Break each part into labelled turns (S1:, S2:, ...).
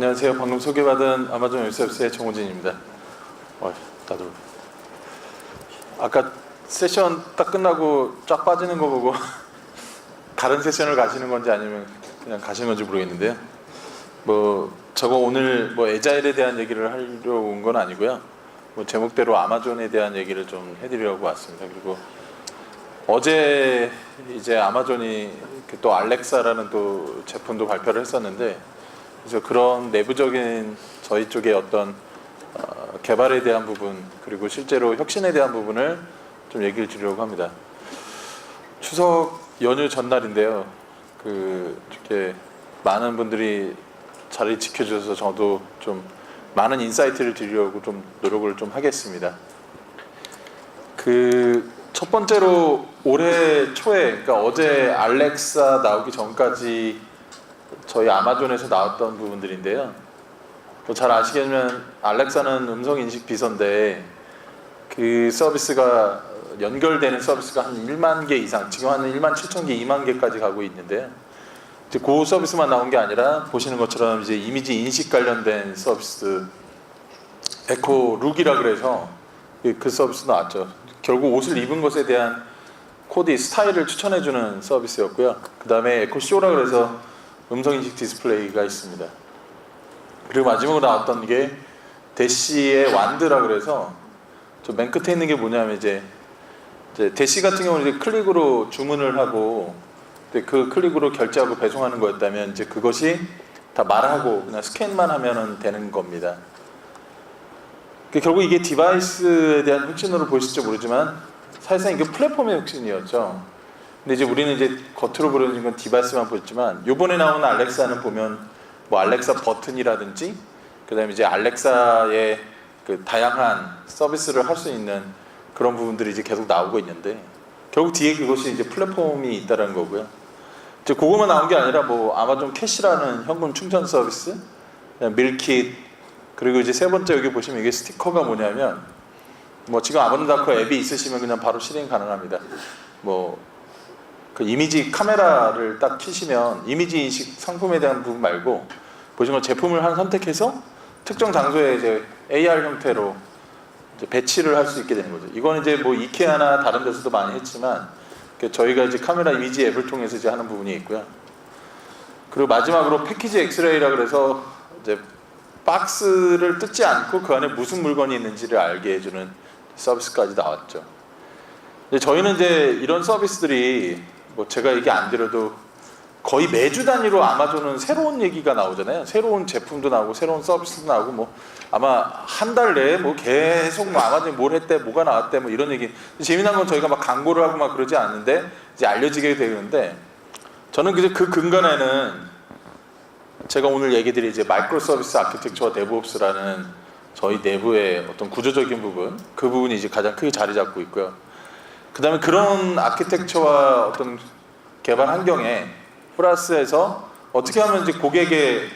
S1: 안녕하세요. 방금 소개받은 아마존 웹서비스의 정호진입니다. 나도 아까 세션 딱 끝나고 쫙 빠지는 거 보고 다른 세션을 가시는 건지 아니면 그냥 가시는 건지 모르겠는데요. 저거 오늘 에자일에 대한 얘기를 하려고 온 건 아니고요. 제목대로 아마존에 대한 얘기를 좀 해드리려고 왔습니다. 그리고 어제 이제 아마존이 또 알렉사라는 또 제품도 발표를 했었는데, 그래서 그런 내부적인 저희 쪽의 어떤 개발에 대한 부분, 그리고 실제로 혁신에 대한 부분을 좀 얘기를 드리려고 합니다. 추석 연휴 전날인데요. 이렇게 많은 분들이 자리 지켜주셔서 저도 좀 많은 인사이트를 드리려고 좀 노력을 좀 하겠습니다. 첫 번째로 올해 초에, 그러니까 어제 알렉사 나오기 전까지 저희 아마존에서 나왔던 부분들인데요. 잘 아시겠지만 알렉사는 음성인식 비서인데 그 서비스가 연결되는 서비스가 한 1만 개 이상, 지금 한 1만 7천 개, 2만 개까지 가고 있는데요. 이제 그 서비스만 나온 게 아니라 보시는 것처럼 이제 이미지 인식 관련된 서비스, 에코 룩이라 그래서 그 서비스 나왔죠. 결국 옷을 입은 것에 대한 코디, 스타일을 추천해주는 서비스였고요. 그 다음에 에코 쇼라 그래서 음성인식 디스플레이가 있습니다. 그리고 마지막으로 나왔던 게 대시의 완드라 그래서 저 맨 끝에 있는 게 뭐냐면 이제 대시 같은 경우는 이제 클릭으로 주문을 하고 그 클릭으로 결제하고 배송하는 거였다면 이제 그것이 다 말하고 그냥 스캔만 하면 되는 겁니다. 결국 이게 디바이스에 대한 혁신으로 보실지 모르지만 사실상 이게 플랫폼의 혁신이었죠. 근데 이제 우리는 이제 겉으로 보여지는 건 디바이스만 보였지만, 요번에 나오는 알렉사는 보면 알렉사 버튼이라든지 그 다음에 이제 알렉사의 그 다양한 서비스를 할 수 있는 그런 부분들이 이제 계속 나오고 있는데, 결국 뒤에 그것이 이제 플랫폼이 있다는 거고요. 이제 그거만 나온 게 아니라 아마존 캐시라는 현금 충전 서비스, 밀킷, 그리고 이제 세 번째 여기 보시면 이게 스티커가 뭐냐면 지금 아마존닷컴 앱이 있으시면 그냥 바로 실행 가능합니다. 그 이미지 카메라를 딱 켜시면 이미지 인식 상품에 대한 부분 말고 보시면 제품을 하나 선택해서 특정 장소에 이제 AR 형태로 이제 배치를 할 수 있게 되는 거죠. 이거는 이제 이케아나 다른 데서도 많이 했지만 저희가 이제 카메라 이미지 앱을 통해서 이제 하는 부분이 있고요. 그리고 마지막으로 패키지 엑스레이라 그래서 이제 박스를 뜯지 않고 그 안에 무슨 물건이 있는지를 알게 해주는 서비스까지 나왔죠. 저희는 이제 이런 서비스들이 제가 얘기 안 드려도 거의 매주 단위로 아마존은 새로운 얘기가 나오잖아요. 새로운 제품도 나오고 새로운 서비스도 나오고 아마 한 달 내에 계속 아마존이 뭘 했대, 뭐가 나왔대, 이런 얘기. 재미난 건 저희가 막 광고를 하고 막 그러지 않는데 이제 알려지게 되는데, 저는 그 근간에는 제가 오늘 얘기 드릴 이제 마이크로 서비스 아키텍처와 데브옵스라는 저희 내부의 어떤 구조적인 부분, 그 부분이 이제 가장 크게 자리 잡고 있고요. 그 다음에 그런 아키텍처와 어떤 개발 환경에 플러스해서 어떻게 하면 이제 고객의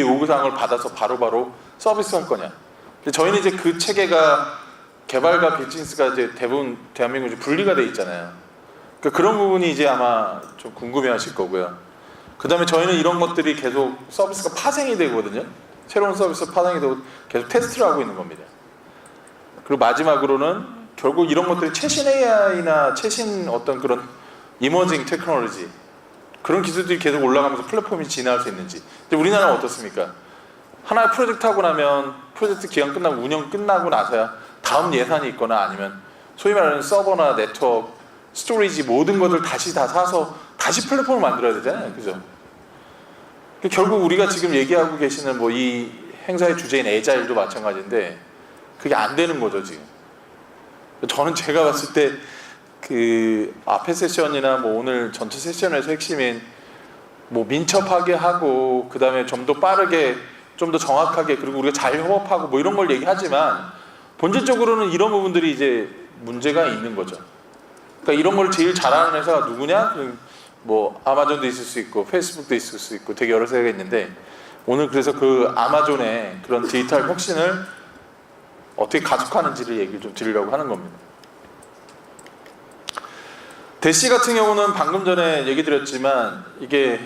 S1: 요구사항을 받아서 바로바로 서비스할 거냐. 저희는 이제 그 체계가 개발과 비즈니스가 이제 대부분 대한민국이 분리가 돼 있잖아요. 그런 부분이 이제 아마 좀 궁금해 하실 거고요. 그 다음에 저희는 이런 것들이 계속 서비스가 파생이 되거든요. 새로운 서비스 파생이 되고 계속 테스트를 하고 있는 겁니다. 그리고 마지막으로는 결국 이런 것들이 최신 AI나 최신 어떤 그런 이머징 테크놀로지, 그런 기술들이 계속 올라가면서 플랫폼이 진화할 수 있는지. 근데 우리나라는 어떻습니까? 하나의 프로젝트 하고 나면 프로젝트 기간 끝나고 운영 끝나고 나서야 다음 예산이 있거나 아니면 소위 말하는 서버나 네트워크, 스토리지 모든 것들 다시 다 사서 다시 플랫폼을 만들어야 되잖아요. 그죠? 결국 우리가 지금 얘기하고 계시는 이 행사의 주제인 에자일도 마찬가지인데 그게 안 되는 거죠, 지금. 저는 제가 봤을 때 앞에 세션이나 오늘 전체 세션에서 핵심인 민첩하게 하고 그 다음에 좀 더 빠르게, 좀 더 정확하게, 그리고 우리가 잘 협업하고 이런 걸 얘기하지만 본질적으로는 이런 부분들이 이제 문제가 있는 거죠. 그러니까 이런 걸 제일 잘하는 회사가 누구냐? 아마존도 있을 수 있고 페이스북도 있을 수 있고 되게 여러 회사가 있는데, 오늘 그래서 그 아마존의 그런 디지털 혁신을 어떻게 가속하는지를 얘기를 좀 드리려고 하는 겁니다. 대시 같은 경우는 방금 전에 얘기 드렸지만 이게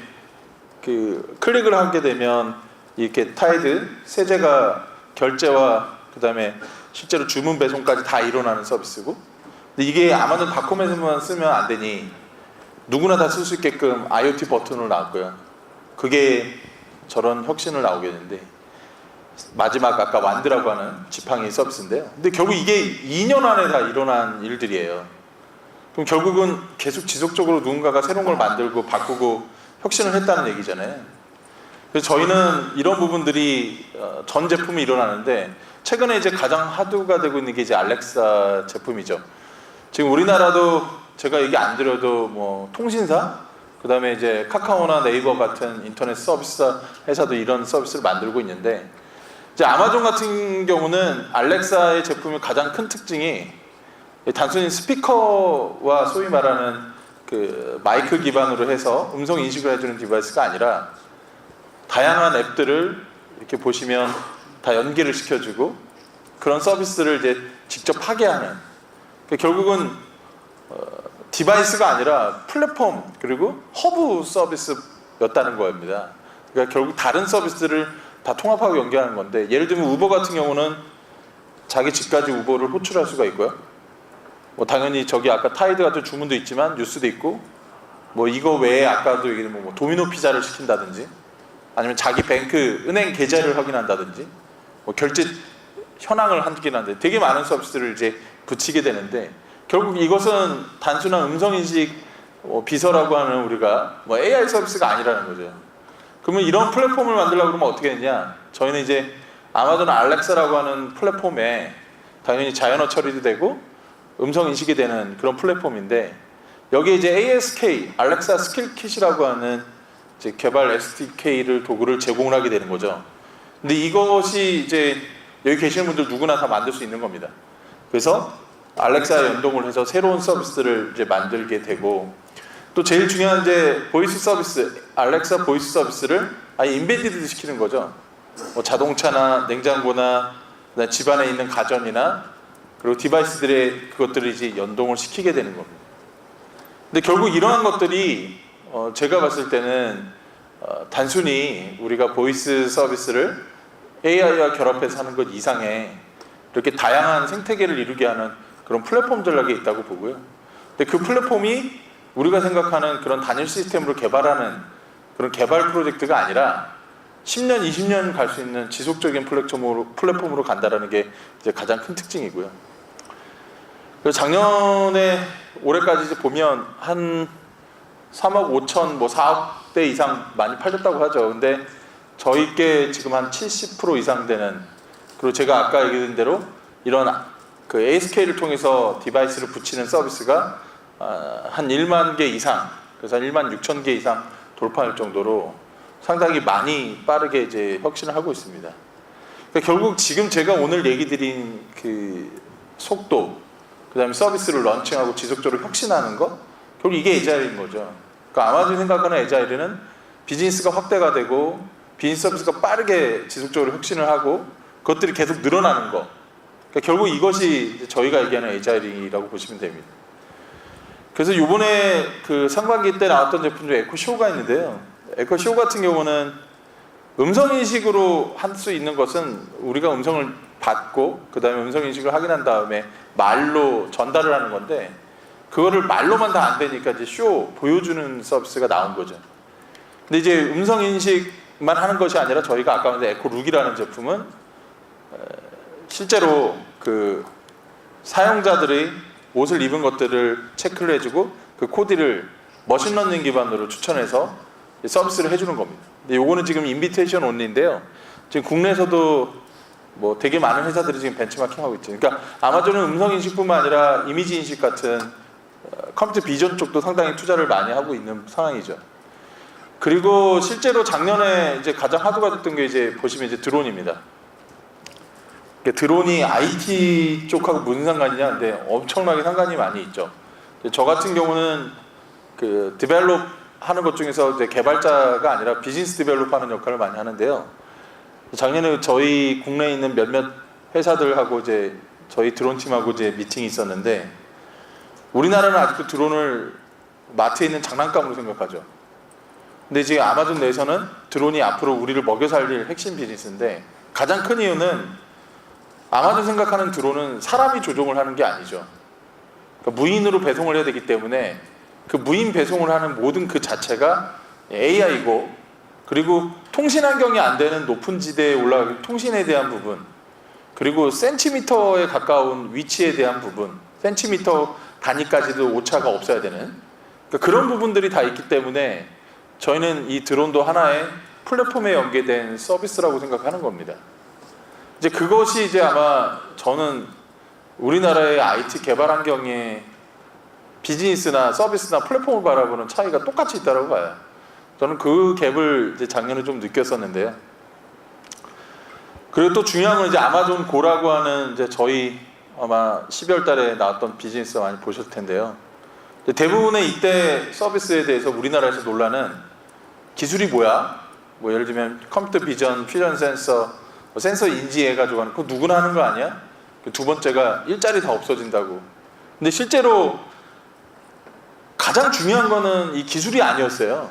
S1: 클릭을 하게 되면 이렇게 타이드 세제가 결제와 그다음에 실제로 주문 배송까지 다 일어나는 서비스고, 근데 이게 아마존 닷컴에서만 쓰면 안 되니 누구나 다 쓸 수 있게끔 IoT 버튼으로 나왔고요. 그게 저런 혁신을 나오게 되는데, 마지막 아까 완드라고 하는 지팡이 서비스인데요. 근데 결국 이게 2년 안에 다 일어난 일들이에요. 그럼 결국은 계속 지속적으로 누군가가 새로운 걸 만들고 바꾸고 혁신을 했다는 얘기잖아요. 그래서 저희는 이런 부분들이 전 제품이 일어나는데, 최근에 이제 가장 화두가 되고 있는 게 이제 알렉사 제품이죠. 지금 우리나라도 제가 얘기 안 드려도 뭐 통신사, 그 다음에 이제 카카오나 네이버 같은 인터넷 서비스 회사도 이런 서비스를 만들고 있는데, 이제 아마존 같은 경우는 알렉사의 제품의 가장 큰 특징이 단순히 스피커와 소위 말하는 그 마이크 기반으로 해서 음성 인식을 해주는 디바이스가 아니라, 다양한 앱들을 이렇게 보시면 다 연계를 시켜주고 그런 서비스를 이제 직접 하게 하는, 그러니까 결국은 디바이스가 아니라 플랫폼 그리고 허브 서비스였다는 겁니다. 그러니까 결국 다른 서비스를 다 통합하고 연계하는 건데, 예를 들면 우버 같은 경우는 자기 집까지 우버를 호출할 수가 있고요. 뭐 당연히 저기 아까 타이드 같은 주문도 있지만 뉴스도 있고, 뭐 이거 외에 아까도 얘기했던 뭐 도미노 피자를 시킨다든지, 아니면 자기 뱅크 은행 계좌를 확인한다든지, 뭐 결제 현황을 확인한다든지 되게 많은 서비스를 이제 붙이게 되는데, 결국 이것은 단순한 음성인식 비서라고 하는 우리가 뭐 AI 서비스가 아니라는 거죠. 그러면 이런 플랫폼을 만들려고 그러면 어떻게 했냐? 저희는 이제 아마존 알렉사라고 하는 플랫폼에 당연히 자연어 처리도 되고 음성 인식이 되는 그런 플랫폼인데, 여기에 이제 ASK 알렉사 스킬 킷이라고 하는 이제 개발 SDK를 도구를 제공을 하게 되는 거죠. 근데 이것이 이제 여기 계시는 분들 누구나 다 만들 수 있는 겁니다. 그래서 알렉사에 연동을 해서 새로운 서비스를 이제 만들게 되고, 또 제일 중요한 이제 보이스 서비스, 알렉사 보이스 서비스를 아예 인베디드 시키는 거죠. 뭐 자동차나 냉장고나 집안에 있는 가전이나 그리고 디바이스들의 그것들을 이제 연동을 시키게 되는 겁니다. 근데 결국 이러한 것들이 제가 봤을 때는 단순히 우리가 보이스 서비스를 AI와 결합해서 하는 것 이상의 이렇게 다양한 생태계를 이루게 하는 그런 플랫폼들에게 있다고 보고요. 근데 그 플랫폼이 우리가 생각하는 그런 단일 시스템으로 개발하는 그런 개발 프로젝트가 아니라 10년, 20년 갈 수 있는 지속적인 플랫폼으로 간다는 게 이제 가장 큰 특징이고요. 그래서 작년에 올해까지 이제 보면 한 3억 5천, 뭐 4억 대 이상 많이 팔렸다고 하죠. 근데 저희께 지금 한 70% 이상 되는, 그리고 제가 아까 얘기한 대로 이런 그 ASK를 통해서 디바이스를 붙이는 서비스가 한 1만 개 이상, 그래서 한 1만 6천 개 이상 돌파할 정도로 상당히 많이 빠르게 이제 혁신을 하고 있습니다. 그러니까 결국 지금 제가 오늘 얘기 드린 그 속도, 그 다음에 서비스를 런칭하고 지속적으로 혁신하는 거, 결국 이게 에자일인 거죠. 그러니까 아마존이 생각하는 에자일은 비즈니스가 확대가 되고 비즈니스 서비스가 빠르게 지속적으로 혁신을 하고 그것들이 계속 늘어나는 거. 그러니까 결국 이것이 저희가 얘기하는 에자일이라고 보시면 됩니다. 그래서 이번에 그 상반기 때 나왔던 제품 중에 에코쇼가 있는데요. 에코쇼 같은 경우는 음성인식으로 할 수 있는 것은 우리가 음성을 받고 그 다음에 음성인식을 확인한 다음에 말로 전달을 하는 건데, 그거를 말로만 다 안 되니까 이제 쇼 보여주는 서비스가 나온 거죠. 근데 이제 음성인식만 하는 것이 아니라 저희가 아까 말한 에코룩이라는 제품은 실제로 그 사용자들이 옷을 입은 것들을 체크를 해주고 그 코디를 머신러닝 기반으로 추천해서 서비스를 해주는 겁니다. 근데 요거는 지금 인비테이션 온리인데요. 지금 국내에서도 뭐 되게 많은 회사들이 지금 벤치마킹하고 있죠. 그러니까 아마존은 음성 인식뿐만 아니라 이미지 인식 같은 컴퓨터 비전 쪽도 상당히 투자를 많이 하고 있는 상황이죠. 그리고 실제로 작년에 이제 가장 화두가 됐던 게 이제 보시면 이제 드론입니다. 드론이 IT 쪽하고 무슨 상관이냐? 근데 엄청나게 상관이 많이 있죠. 저 같은 경우는 그 디벨롭 하는 것 중에서 이제 개발자가 아니라 비즈니스 디벨롭 하는 역할을 많이 하는데요. 작년에 저희 국내에 있는 몇몇 회사들하고 이제 저희 드론 팀하고 이제 미팅이 있었는데, 우리나라는 아직도 드론을 마트에 있는 장난감으로 생각하죠. 근데 지금 아마존 내에서는 드론이 앞으로 우리를 먹여 살릴 핵심 비즈니스인데, 가장 큰 이유는 아마존 생각하는 드론은 사람이 조종을 하는 게 아니죠. 그러니까 무인으로 배송을 해야 되기 때문에 그 무인 배송을 하는 모든 그 자체가 AI고, 그리고 통신 환경이 안 되는 높은 지대에 올라가기, 통신에 대한 부분, 그리고 센티미터에 가까운 위치에 대한 부분, 센티미터 단위까지도 오차가 없어야 되는, 그러니까 그런 부분들이 다 있기 때문에 저희는 이 드론도 하나의 플랫폼에 연계된 서비스라고 생각하는 겁니다. 이제 그것이 이제 아마 저는 우리나라의 IT 개발 환경의 비즈니스나 서비스나 플랫폼을 바라보는 차이가 똑같이 있다고 봐요. 저는 그 갭을 이제 작년에 좀 느꼈었는데요. 그리고 또 중요한 건 이제 아마존 고라고 하는, 이제 저희 아마 12월 달에 나왔던 비즈니스 많이 보셨을 텐데요. 대부분의 이때 서비스에 대해서 우리나라에서 논란은 기술이 뭐야? 뭐 예를 들면 컴퓨터 비전, 퓨전 센서, 센서 인지해가지고 하는, 그거 누구나 하는 거 아니야? 두 번째가 일자리 다 없어진다고. 근데 실제로 가장 중요한 거는 이 기술이 아니었어요.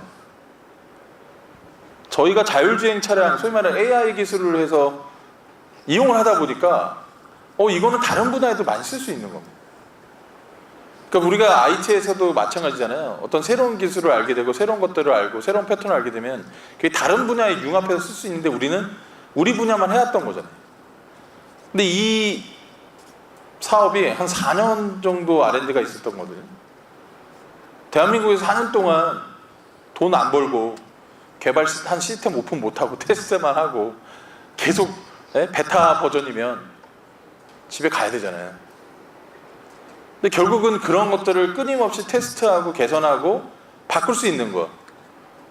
S1: 저희가 자율주행 차량, 소위 말하는 AI 기술을 해서 이용을 하다 보니까 이거는 다른 분야에도 많이 쓸 수 있는 겁니다. 그러니까 우리가 IT에서도 마찬가지잖아요. 어떤 새로운 기술을 알게 되고 새로운 것들을 알고 새로운 패턴을 알게 되면 그게 다른 분야에 융합해서 쓸 수 있는데, 우리는 우리 분야만 해왔던 거잖아요. 근데 이 사업이 한 4년 정도 R&D가 있었던 거거든요. 대한민국에서 4년 동안 돈 안 벌고 개발한 시스템 오픈 못하고 테스트만 하고 계속 베타 버전이면 집에 가야 되잖아요. 근데 결국은 그런 것들을 끊임없이 테스트하고 개선하고 바꿀 수 있는 것,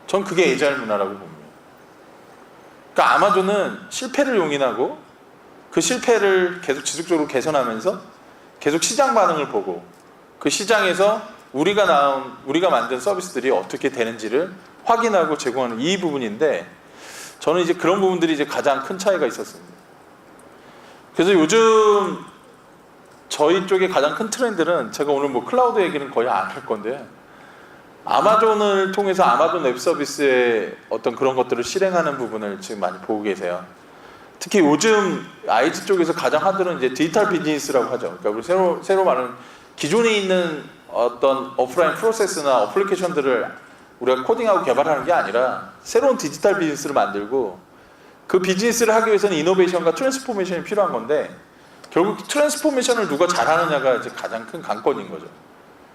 S1: 전 그게 에자일 문화라고 봅니다. 그러니까 아마존은 실패를 용인하고 그 실패를 계속 지속적으로 개선하면서 계속 시장 반응을 보고 그 시장에서 우리가 만든 서비스들이 어떻게 되는지를 확인하고 제공하는 이 부분인데, 저는 이제 그런 부분들이 이제 가장 큰 차이가 있었습니다. 그래서 요즘 저희 쪽에 가장 큰 트렌드는, 제가 오늘 뭐 클라우드 얘기는 거의 안 할 건데, 아마존을 통해서 아마존 웹 서비스의 어떤 그런 것들을 실행하는 부분을 지금 많이 보고 계세요. 특히 요즘 IT 쪽에서 가장 하드는 이제 디지털 비즈니스라고 하죠. 그러니까 우리 새로 말하는 기존에 있는 어떤 오프라인 프로세스나 어플리케이션들을 우리가 코딩하고 개발하는 게 아니라 새로운 디지털 비즈니스를 만들고, 그 비즈니스를 하기 위해서는 이노베이션과 트랜스포메이션이 필요한 건데, 결국 트랜스포메이션을 누가 잘하느냐가 이제 가장 큰 관건인 거죠.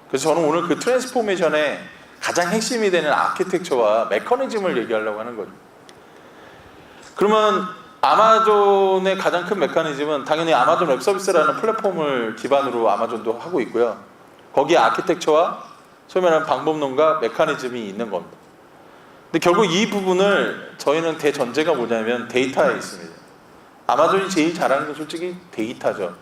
S1: 그래서 저는 오늘 그 트랜스포메이션의 가장 핵심이 되는 아키텍처와 메커니즘을 얘기하려고 하는 거죠. 그러면 아마존의 가장 큰 메커니즘은 당연히 아마존 웹 서비스라는 플랫폼을 기반으로 아마존도 하고 있고요. 거기에 아키텍처와 소위 말하는 방법론과 메커니즘이 있는 겁니다. 근데 결국 이 부분을 저희는 대전제가 뭐냐면 데이터에 있습니다. 아마존이 제일 잘하는 건 솔직히 데이터죠.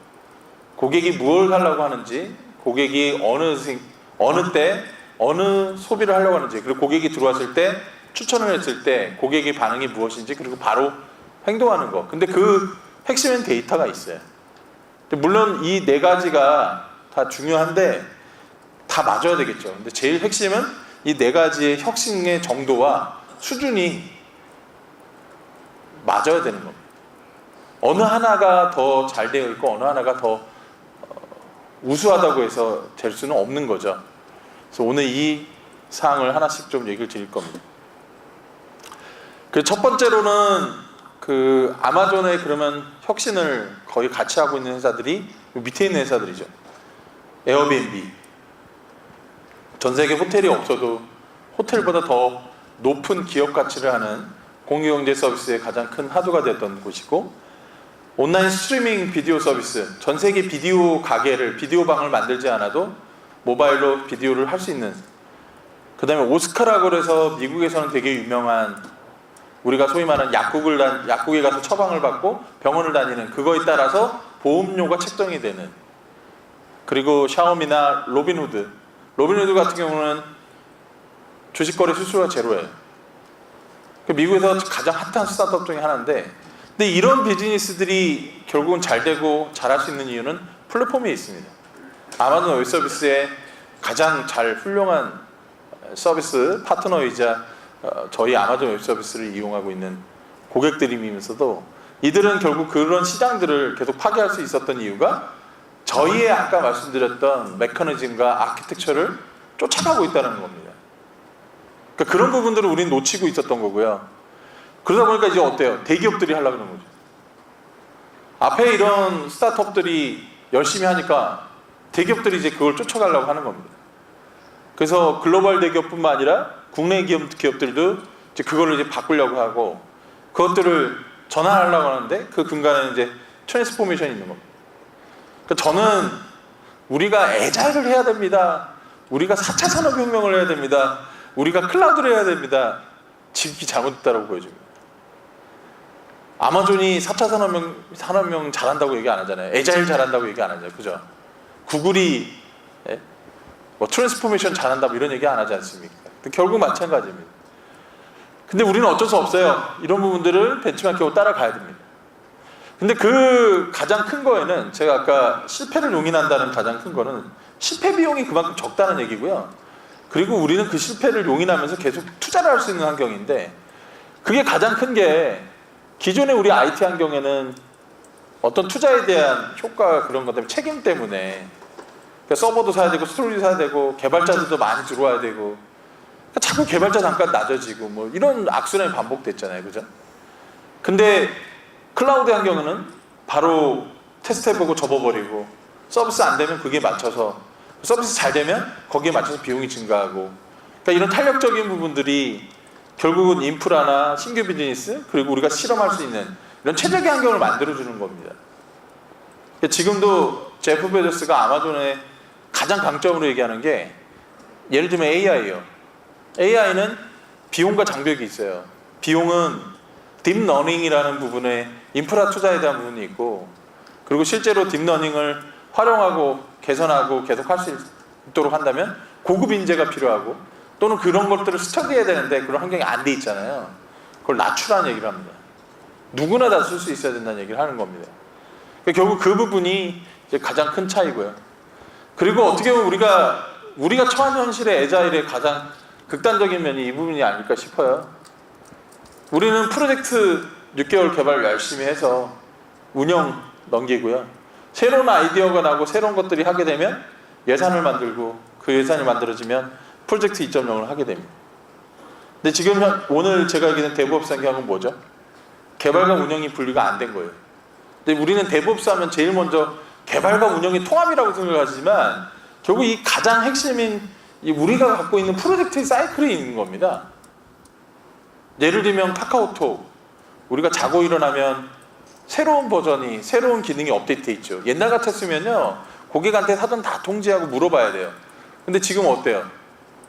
S1: 고객이 무엇을 하려고 하는지, 고객이 어느 때 어느 소비를 하려고 하는지, 그리고 고객이 들어왔을 때 추천을 했을 때 고객의 반응이 무엇인지, 그리고 바로 행동하는 거. 근데 그 핵심엔 데이터가 있어요. 물론 이 네 가지가 다 중요한데 다 맞아야 되겠죠. 근데 제일 핵심은 이 네 가지의 혁신의 정도와 수준이 맞아야 되는 겁니다. 어느 하나가 더 잘 되어 있고 어느 하나가 더 우수하다고 해서 될 수는 없는 거죠. 그래서 오늘 이 사항을 하나씩 좀 얘기를 드릴 겁니다. 그 첫 번째로는 그 아마존의 그러면 혁신을 거의 같이 하고 있는 회사들이 밑에 있는 회사들이죠. 에어비앤비. 전 세계 호텔이 없어도 호텔보다 더 높은 기업 가치를 하는 공유경제 서비스의 가장 큰 하도가 되었던 곳이고, 온라인 스트리밍 비디오 서비스, 전 세계 비디오 가게를, 비디오 방을 만들지 않아도 모바일로 비디오를 할 수 있는, 그 다음에 오스카라고 해서 미국에서는 되게 유명한, 우리가 소위 말하는 약국에 가서 처방을 받고 병원을 다니는 그거에 따라서 보험료가 책정이 되는, 그리고 샤오미나 로빈후드 같은 경우는 주식거래 수수료가 제로예요. 미국에서 가장 핫한 스타트업 중에 하나인데, 근데 이런 비즈니스들이 결국은 잘 되고 잘할 수 있는 이유는 플랫폼에 있습니다. 아마존 웹 서비스의 가장 잘 훌륭한 서비스 파트너이자 저희 아마존 웹 서비스를 이용하고 있는 고객들이면서도 이들은 결국 그런 시장들을 계속 파괴할 수 있었던 이유가 저희의 아까 말씀드렸던 메커니즘과 아키텍처를 쫓아가고 있다는 겁니다. 그러니까 그런 부분들을 우리는 놓치고 있었던 거고요. 그러다 보니까 이제 어때요? 대기업들이 하려고 그러는 거죠. 앞에 이런 스타트업들이 열심히 하니까 대기업들이 이제 그걸 쫓아가려고 하는 겁니다. 그래서 글로벌 대기업뿐만 아니라 국내 기업들도 이제 그걸 이제 바꾸려고 하고 그것들을 전환하려고 하는데 그 근간에는 이제 트랜스포메이션이 있는 겁니다. 그러니까 저는 우리가 애자일을 해야 됩니다. 우리가 4차 산업혁명을 해야 됩니다. 우리가 클라우드를 해야 됩니다. 지극히 잘못됐다고 보여집니다. 아마존이 4차 산업혁명 잘한다고 얘기 안 하잖아요. 애자일 잘한다고 얘기 안 하잖아요. 그죠? 구글이 뭐 트랜스포메이션 잘한다 뭐 이런 얘기 안 하지 않습니까? 결국 마찬가지입니다. 근데 우리는 어쩔 수 없어요. 이런 부분들을 벤치마킹하고 따라가야 됩니다. 근데 그 가장 큰 거에는 제가 아까 실패를 용인한다는 가장 큰 거는 실패 비용이 그만큼 적다는 얘기고요. 그리고 우리는 그 실패를 용인하면서 계속 투자를 할 수 있는 환경인데 그게 가장 큰 게 기존의 우리 IT 환경에는 어떤 투자에 대한 효과 그런 것 때문에 책임 때문에 그러니까 서버도 사야 되고 스토리도 사야 되고 개발자들도 많이 들어와야 되고 그러니까 자꾸 개발자 단가 낮아지고 뭐 이런 악순환이 반복됐잖아요. 그죠? 근데 클라우드 환경은 바로 테스트해보고 접어버리고 서비스 안 되면 그게 맞춰서 서비스 잘 되면 거기에 맞춰서 비용이 증가하고 그러니까 이런 탄력적인 부분들이 결국은 인프라나 신규 비즈니스 그리고 우리가 실험할 수 있는 이런 최적의 환경을 만들어주는 겁니다. 지금도 제프 베조스가 아마존의 가장 강점으로 얘기하는 게 예를 들면 AI예요. AI는 비용과 장벽이 있어요. 비용은 딥러닝이라는 부분에 인프라 투자에 대한 부분이 있고 그리고 실제로 딥러닝을 활용하고 개선하고 계속 할 수 있도록 한다면 고급 인재가 필요하고 또는 그런 것들을 스터디해야 되는데 그런 환경이 안 돼 있잖아요. 그걸 낮추라는 얘기를 합니다. 누구나 다 쓸 수 있어야 된다는 얘기를 하는 겁니다. 그러니까 결국 그 부분이 이제 가장 큰 차이고요. 그리고 어떻게 보면 우리가 처한 현실의 애자일의 가장 극단적인 면이 이 부분이 아닐까 싶어요. 우리는 프로젝트 6개월 개발 열심히 해서 운영 넘기고요. 새로운 아이디어가 나고 새로운 것들이 하게 되면 예산을 만들고 그 예산이 만들어지면 프로젝트 2.0을 하게 됩니다. 근데 지금 오늘 제가 얘기하는 데브옵스 환경은 뭐죠? 개발과 운영이 분리가 안 된 거예요. 근데 우리는 데브옵스 하면 제일 먼저 개발과 운영의 통합이라고 생각하지만 결국 이 가장 핵심인 우리가 갖고 있는 프로젝트의 사이클이 있는 겁니다. 예를 들면 카카오톡 우리가 자고 일어나면 새로운 버전이 새로운 기능이 업데이트 있죠. 옛날 같았으면요 고객한테 사전 다 통지하고 물어봐야 돼요. 근데 지금 어때요?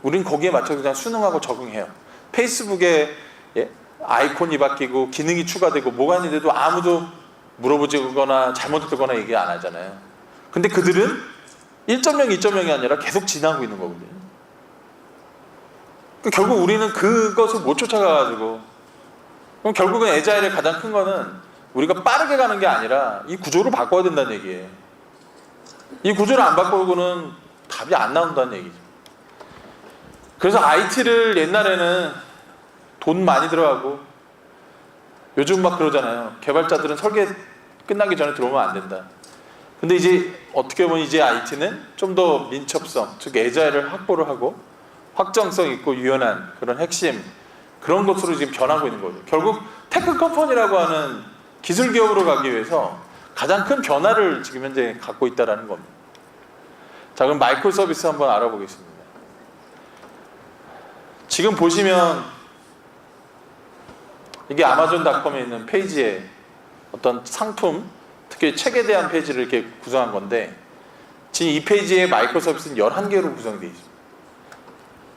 S1: 우린 거기에 맞춰서 그냥 순응하고 적응해요. 페이스북에 아이콘이 바뀌고 기능이 추가되고 뭐가 있는데도 아무도 물어보거나 잘못했거나 얘기 안 하잖아요. 근데 그들은 1.0, 2.0이 아니라 계속 지나고 있는 거거든요. 결국 우리는 그것을 못 쫓아가가지고 그럼 결국은 애자일의 가장 큰 거는 우리가 빠르게 가는 게 아니라 이 구조를 바꿔야 된다는 얘기예요. 이 구조를 안 바꾸고는 답이 안 나온다는 얘기죠. 그래서 IT를 옛날에는 돈 많이 들어가고 요즘 막 그러잖아요. 개발자들은 설계 끝나기 전에 들어오면 안 된다. 근데 이제 어떻게 보면 이제 IT는 좀 더 민첩성, 즉 애자일을 확보를 하고 확정성 있고 유연한 그런 핵심 그런 것으로 지금 변하고 있는 거죠. 결국 테크 컴퍼니라고 하는 기술 기업으로 가기 위해서 가장 큰 변화를 지금 현재 갖고 있다는 겁니다. 자, 그럼 마이크로 서비스 한번 알아보겠습니다. 지금 보시면 이게 아마존닷컴에 있는 페이지에 어떤 상품, 특히 책에 대한 페이지를 이렇게 구성한 건데 지금 이 페이지에 마이크로 서비스는 11개로 구성되어 있습니다.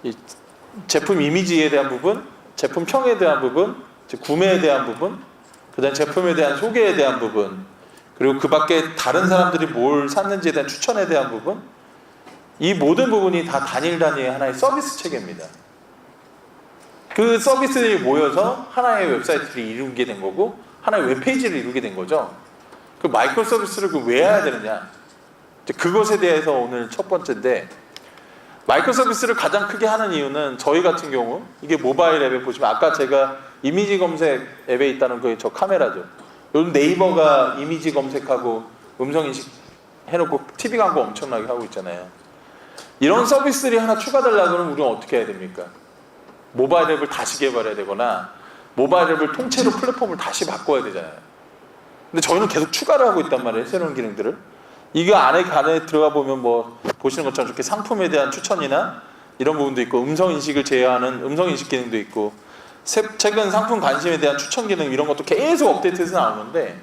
S1: 이 제품 이미지에 대한 부분, 제품평에 대한 부분, 즉 구매에 대한 부분, 그 다음 제품에 대한 소개에 대한 부분, 그리고 그 밖에 다른 사람들이 뭘 샀는지에 대한 추천에 대한 부분, 이 모든 부분이 다 단위의 하나의 서비스 체계입니다. 그 서비스들이 모여서 하나의 웹사이트를 이루게 된 거고 하나의 웹페이지를 이루게 된 거죠. 그 마이크로 서비스를 왜 해야 되느냐, 그것에 대해서 오늘 첫 번째인데 마이크로 서비스를 가장 크게 하는 이유는 저희 같은 경우 이게 모바일 앱에 보시면 아까 제가 이미지 검색 앱에 있다는 그 저 카메라죠. 요즘 네이버가 이미지 검색하고 음성 인식 해놓고 TV 광고 엄청나게 하고 있잖아요. 이런 서비스들이 하나 추가되려고 하면 우리는 어떻게 해야 됩니까? 모바일 앱을 다시 개발해야 되거나 모바일 앱을 통째로 플랫폼을 다시 바꿔야 되잖아요. 근데 저희는 계속 추가를 하고 있단 말이에요. 새로운 기능들을. 이거 안에 들어가 보면 뭐 보시는 것처럼 이렇게 상품에 대한 추천이나 이런 부분도 있고 음성 인식을 제어하는 음성 인식 기능도 있고 최근 상품 관심에 대한 추천 기능 이런 것도 계속 업데이트해서 나오는데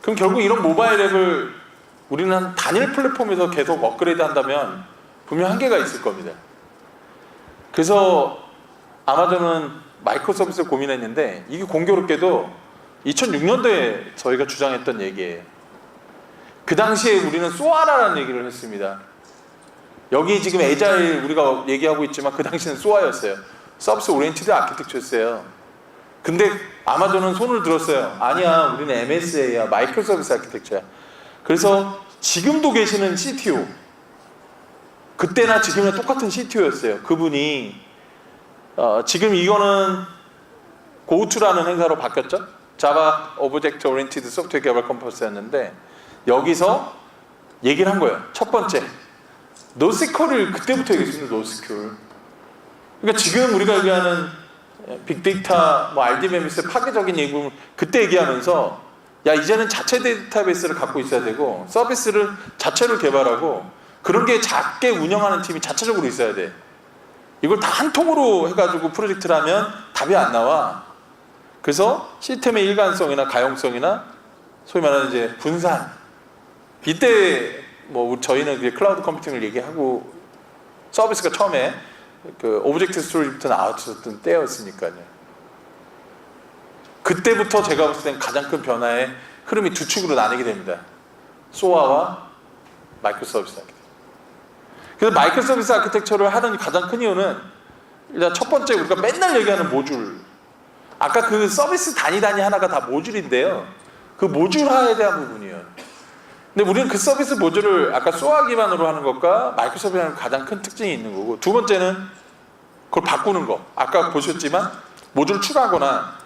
S1: 그럼 결국 이런 모바일 앱을 우리는 단일 플랫폼에서 계속 업그레이드 한다면 분명 한계가 있을 겁니다. 그래서 아마존은 마이크로 서비스를 고민했는데 이게 공교롭게도 2006년도에 저희가 주장했던 얘기예요. 그 당시에 우리는 소아라라는 얘기를 했습니다. 여기 지금 에자일 우리가 얘기하고 있지만 그 당시는 소아였어요. 서비스 오리엔티드 아키텍처였어요. 근데 아마존은 손을 들었어요. 아니야, 우리는 MSA야, 마이크로 서비스 아키텍처야. 그래서 지금도 계시는 CTO, 그때나 지금이나 똑같은 CTO였어요. 그분이 지금 이거는 고우투라는 행사로 바뀌었죠. 자바 오브젝트 오리엔티드 소프트웨어 개발 컨퍼런스였는데 여기서 얘기를 한 거예요. 첫 번째, 노스퀄을 그때부터 얘기했습니다. 노스퀄. 그러니까 지금 우리가 얘기하는 빅데이터, 뭐 RDBMS의 파괴적인 얘기를 그때 얘기하면서 야 이제는 자체 데이터베이스를 갖고 있어야 되고 서비스를 자체로 개발하고 그런 게 작게 운영하는 팀이 자체적으로 있어야 돼. 이걸 다 한 통으로 해가지고 프로젝트를 하면 답이 안 나와. 그래서 시스템의 일관성이나 가용성이나 소위 말하는 이제 분산. 이때 뭐 저희는 이제 클라우드 컴퓨팅을 얘기하고 서비스가 처음에 그 오브젝트 스토리부터 나왔었던 때였으니까요. 그때부터 제가 봤을 땐 가장 큰 변화의 흐름이 두 축으로 나뉘게 됩니다. 소아와 마이크로 서비스 아키텍처. 그래서 마이크로 서비스 아키텍처를 하는 가장 큰 이유는 일단 첫 번째 우리가 맨날 얘기하는 모듈. 아까 그 서비스 단위 하나가 다 모듈인데요. 그 모듈화에 대한 부분이에요. 근데 우리는 그 서비스 모듈을 아까 소아 기반으로 하는 것과 마이크로 서비스하는 가장 큰 특징이 있는 거고 두 번째는 그걸 바꾸는 거. 아까 보셨지만 모듈 추가하거나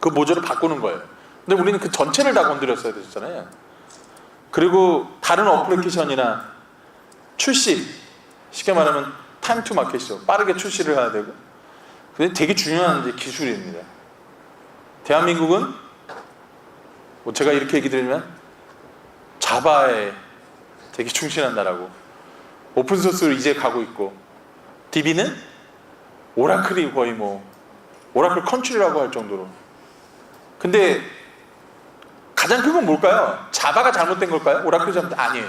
S1: 그 모듈을 바꾸는 거예요. 근데 우리는 그 전체를 다 건드렸어야 됐잖아요. 그리고 다른 어플리케이션이나 출시, 쉽게 말하면 타임 투 마켓이죠. 빠르게 출시를 해야 되고 그게 되게 중요한 이제 기술입니다. 대한민국은 뭐 제가 이렇게 얘기 드리면 자바에 되게 충실한 나라고 오픈소스로 이제 가고 있고 DB는 오라클이 거의 뭐 오라클 컨트리라고 할 정도로. 근데 가장 큰 건 뭘까요? 자바가 잘못된 걸까요? 오라클이 잘못된? 아니에요.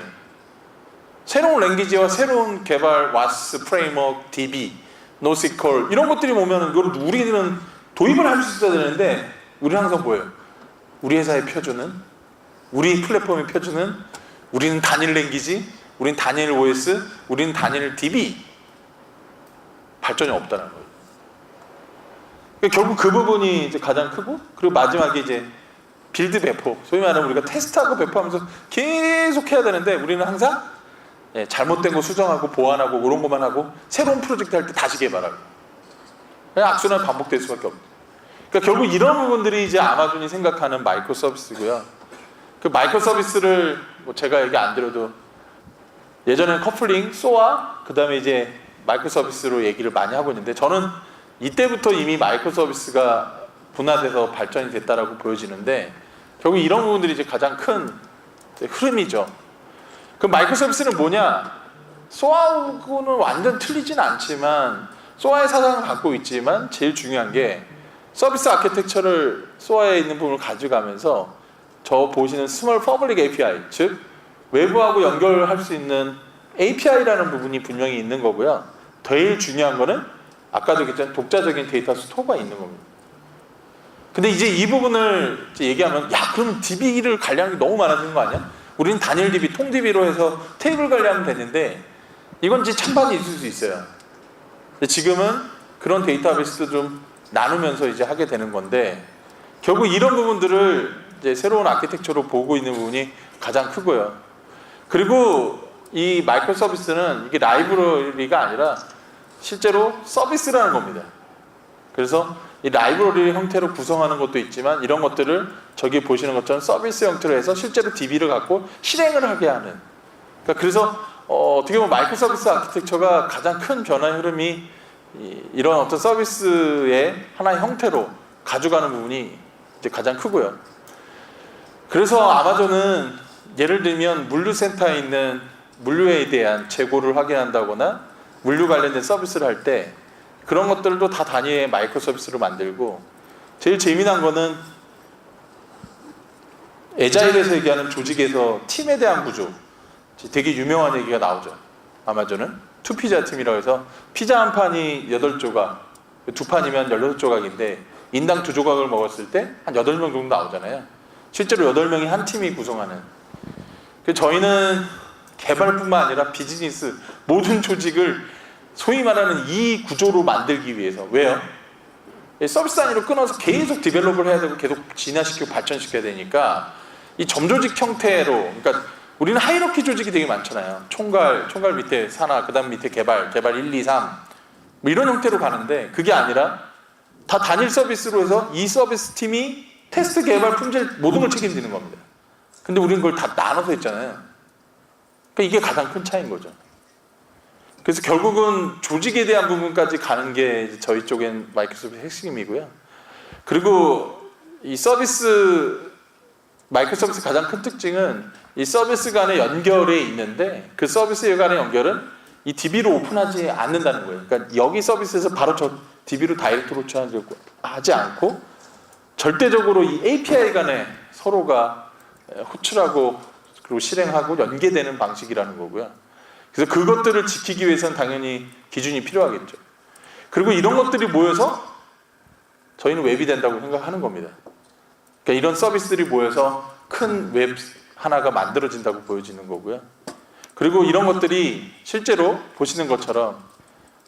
S1: 새로운 랭귀지와 새로운 개발 와스, 프레임워크, DB, 노스퀄 이런 것들이 오면 이걸 우리는 도입을 할 수 있어야 되는데 우리는 항상 뭐예요? 우리 회사의 표준은 우리 플랫폼의 표준은 우리는 단일 랭귀지, 우리는 단일 OS, 우리는 단일 DB 발전이 없다는 거예요. 그러니까 결국 그 부분이 이제 가장 크고 그리고 마지막에 이제 빌드 배포, 소위 말하는 우리가 테스트하고 배포하면서 계속 해야 되는데 우리는 항상 잘못된 거 수정하고 보완하고 그런 것만 하고 새로운 프로젝트 할 때 다시 개발하고 그냥 악순환 반복될 수밖에 없어요. 그러니까 결국 이런 부분들이 이제 아마존이 생각하는 마이크로 서비스고요. 그 마이크로 서비스를 뭐 제가 얘기 안 드려도 예전에는 커플링, 소아, 그 다음에 이제 마이크로 서비스로 얘기를 많이 하고 있는데 저는 이때부터 이미 마이크로 서비스가 분화돼서 발전이 됐다라고 보여지는데 결국 이런 부분들이 이제 가장 큰 흐름이죠. 그 마이크로 서비스는 뭐냐? 소아하고는 완전 틀리진 않지만 소아의 사상을 갖고 있지만 제일 중요한 게 서비스 아키텍처를 소아에 있는 부분을 가져가면서 저 보시는 스몰 퍼블릭 API, 즉 외부하고 연결할 수 있는 API라는 부분이 분명히 있는 거고요. 제일 중요한 거는 아까도 얘기했지만 독자적인 데이터 스토어가 있는 겁니다. 근데 이제 이 부분을 이제 얘기하면 야 그럼 DB를 관리하는 게 너무 많아지는 거 아니야? 우리는 단일 DB, 통 DB로 해서 테이블 관리하면 되는데 이건 이제 찬반이 있을 수 있어요. 근데 지금은 그런 데이터베이스도 좀 나누면서 이제 하게 되는 건데 결국 이런 부분들을 이제 새로운 아키텍처로 보고 있는 부분이 가장 크고요. 그리고 이 마이크로 서비스는 이게 라이브러리가 아니라 실제로 서비스라는 겁니다. 그래서 이 라이브러리 형태로 구성하는 것도 있지만 이런 것들을 저기 보시는 것처럼 서비스 형태로 해서 실제로 DB를 갖고 실행을 하게 하는. 그러니까 그래서 어떻게 보면 마이크로 서비스 아키텍처가 가장 큰 변화의 흐름이 이런 어떤 서비스의 하나의 형태로 가져가는 부분이 이제 가장 크고요. 그래서 아마존은 예를 들면 물류센터에 있는 물류에 대한 재고를 확인한다거나 물류 관련된 서비스를 할 때 그런 것들도 다 단위의 마이크로 서비스로 만들고, 제일 재미난 거는 에자일에서 얘기하는 조직에서 팀에 대한 구조, 되게 유명한 얘기가 나오죠. 아마존은 투피자 팀이라고 해서 피자 한 판이 8조각, 두 판이면 16조각인데 인당 2조각을 먹었을 때 한 8명 정도 나오잖아요. 실제로 8명이 한 팀이 구성하는. 저희는 개발뿐만 아니라 비즈니스 모든 조직을 소위 말하는 이 구조로 만들기 위해서. 왜요? 서비스 단위로 끊어서 계속 디벨롭을 해야 되고 계속 진화시키고 발전시켜야 되니까 이 점조직 형태로, 그러니까 우리는 하이러키 조직이 되게 많잖아요. 총괄 밑에 산하, 그 다음 밑에 개발 1, 2, 3 뭐 이런 형태로 가는데, 그게 아니라 다 단일 서비스로 해서 이 서비스 팀이 테스트, 개발, 품질 모든 걸 책임지는 겁니다. 근데 우리는 그걸 다 나눠서 했잖아요. 그러니까 이게 가장 큰 차이인 거죠. 그래서 결국은 조직에 대한 부분까지 가는 게 저희 쪽엔 마이크로소프트의 핵심이고요. 그리고 이 마이크로 서비스 가장 큰 특징은 이 서비스 간의 연결에 있는데, 그 서비스 간의 연결은 이 DB로 오픈하지 않는다는 거예요. 그러니까 여기 서비스에서 바로 저 DB로 다이렉트 로처하지 않고 절대적으로 이 API 간에 서로가 호출하고 그리고 실행하고 연계되는 방식이라는 거고요. 그래서 그것들을 지키기 위해서는 당연히 기준이 필요하겠죠. 그리고 이런 것들이 모여서 저희는 웹이 된다고 생각하는 겁니다. 그러니까 이런 서비스들이 모여서 큰 웹 하나가 만들어진다고 보여지는 거고요. 그리고 이런 것들이 실제로 보시는 것처럼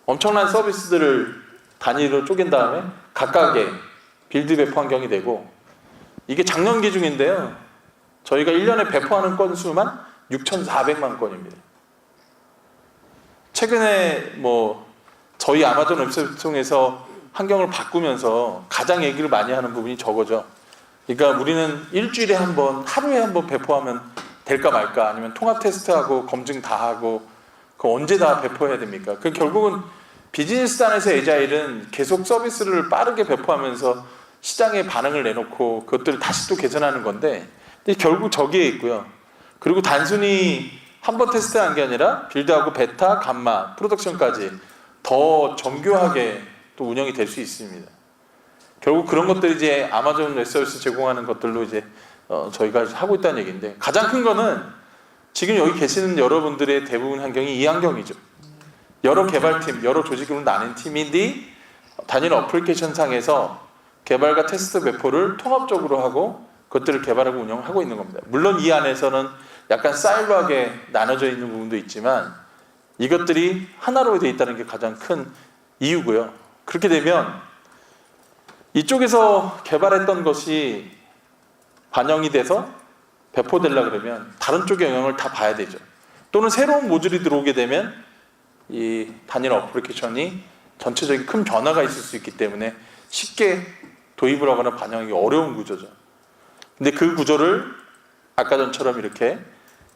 S1: 엄청난 서비스들을 단위로 쪼갠 다음에 각각의 빌드 배포 환경이 되고, 이게 작년 기준인데요. 저희가 1년에 배포하는 건수만 6,400만 건입니다. 최근에 저희 아마존 웹서비스 통해서 환경을 바꾸면서 가장 얘기를 많이 하는 부분이 저거죠. 그러니까 우리는 일주일에 한 번, 하루에 한 번 배포하면 될까 말까, 아니면 통합 테스트하고 검증 다 하고 그 언제 다 배포해야 됩니까? 그 결국은 비즈니스 단에서 에자일은 계속 서비스를 빠르게 배포하면서 시장에 반응을 내놓고 그것들을 다시 또 개선하는 건데, 근데 결국 저기에 있고요. 그리고 단순히 한 번 테스트한 게 아니라 빌드하고 베타, 감마, 프로덕션까지 더 정교하게 또 운영이 될 수 있습니다. 결국 그런 것들이 이제 아마존 웹서비스 제공하는 것들로 이제 저희가 하고 있다는 얘기인데, 가장 큰 거는 지금 여기 계시는 여러분들의 대부분 환경이 이 환경이죠. 여러 개발팀, 여러 조직으로 나뉜 팀인데 단일 어플리케이션 상에서 개발과 테스트 배포를 통합적으로 하고 그것들을 개발하고 운영하고 있는 겁니다. 물론 이 안에서는 약간 사일로하게 나눠져 있는 부분도 있지만 이것들이 하나로 되어 있다는 게 가장 큰 이유고요. 그렇게 되면 이쪽에서 개발했던 것이 반영이 돼서 배포되려고 그러면 다른 쪽의 영향을 다 봐야 되죠. 또는 새로운 모듈이 들어오게 되면 이 단일 어플리케이션이 전체적인 큰 변화가 있을 수 있기 때문에 쉽게 도입을 하거나 반영하기 어려운 구조죠. 근데 그 구조를 아까 전처럼 이렇게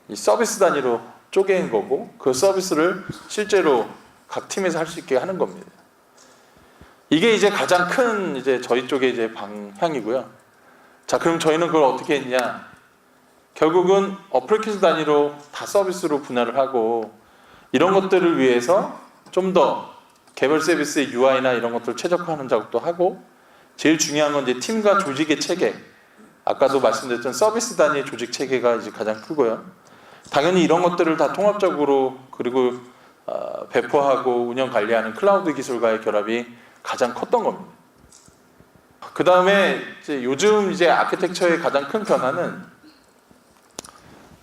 S1: 이 서비스 단위로 쪼갠 거고, 그 서비스를 실제로 각 팀에서 할 수 있게 하는 겁니다. 이게 이제 가장 큰 이제 저희 쪽의 이제 방향이고요. 자, 그럼 저희는 그걸 어떻게 했냐? 결국은 어플리케이션 단위로 다 서비스로 분할을 하고, 이런 것들을 위해서 좀 더 개별 서비스의 UI나 이런 것들을 최적화하는 작업도 하고, 제일 중요한 건 이제 팀과 조직의 체계, 아까도 말씀드렸던 서비스 단위의 조직 체계가 이제 가장 크고요. 당연히 이런 것들을 다 통합적으로 그리고 배포하고 운영 관리하는 클라우드 기술과의 결합이 가장 컸던 겁니다. 그 다음에 요즘 이제 아키텍처의 가장 큰 변화는,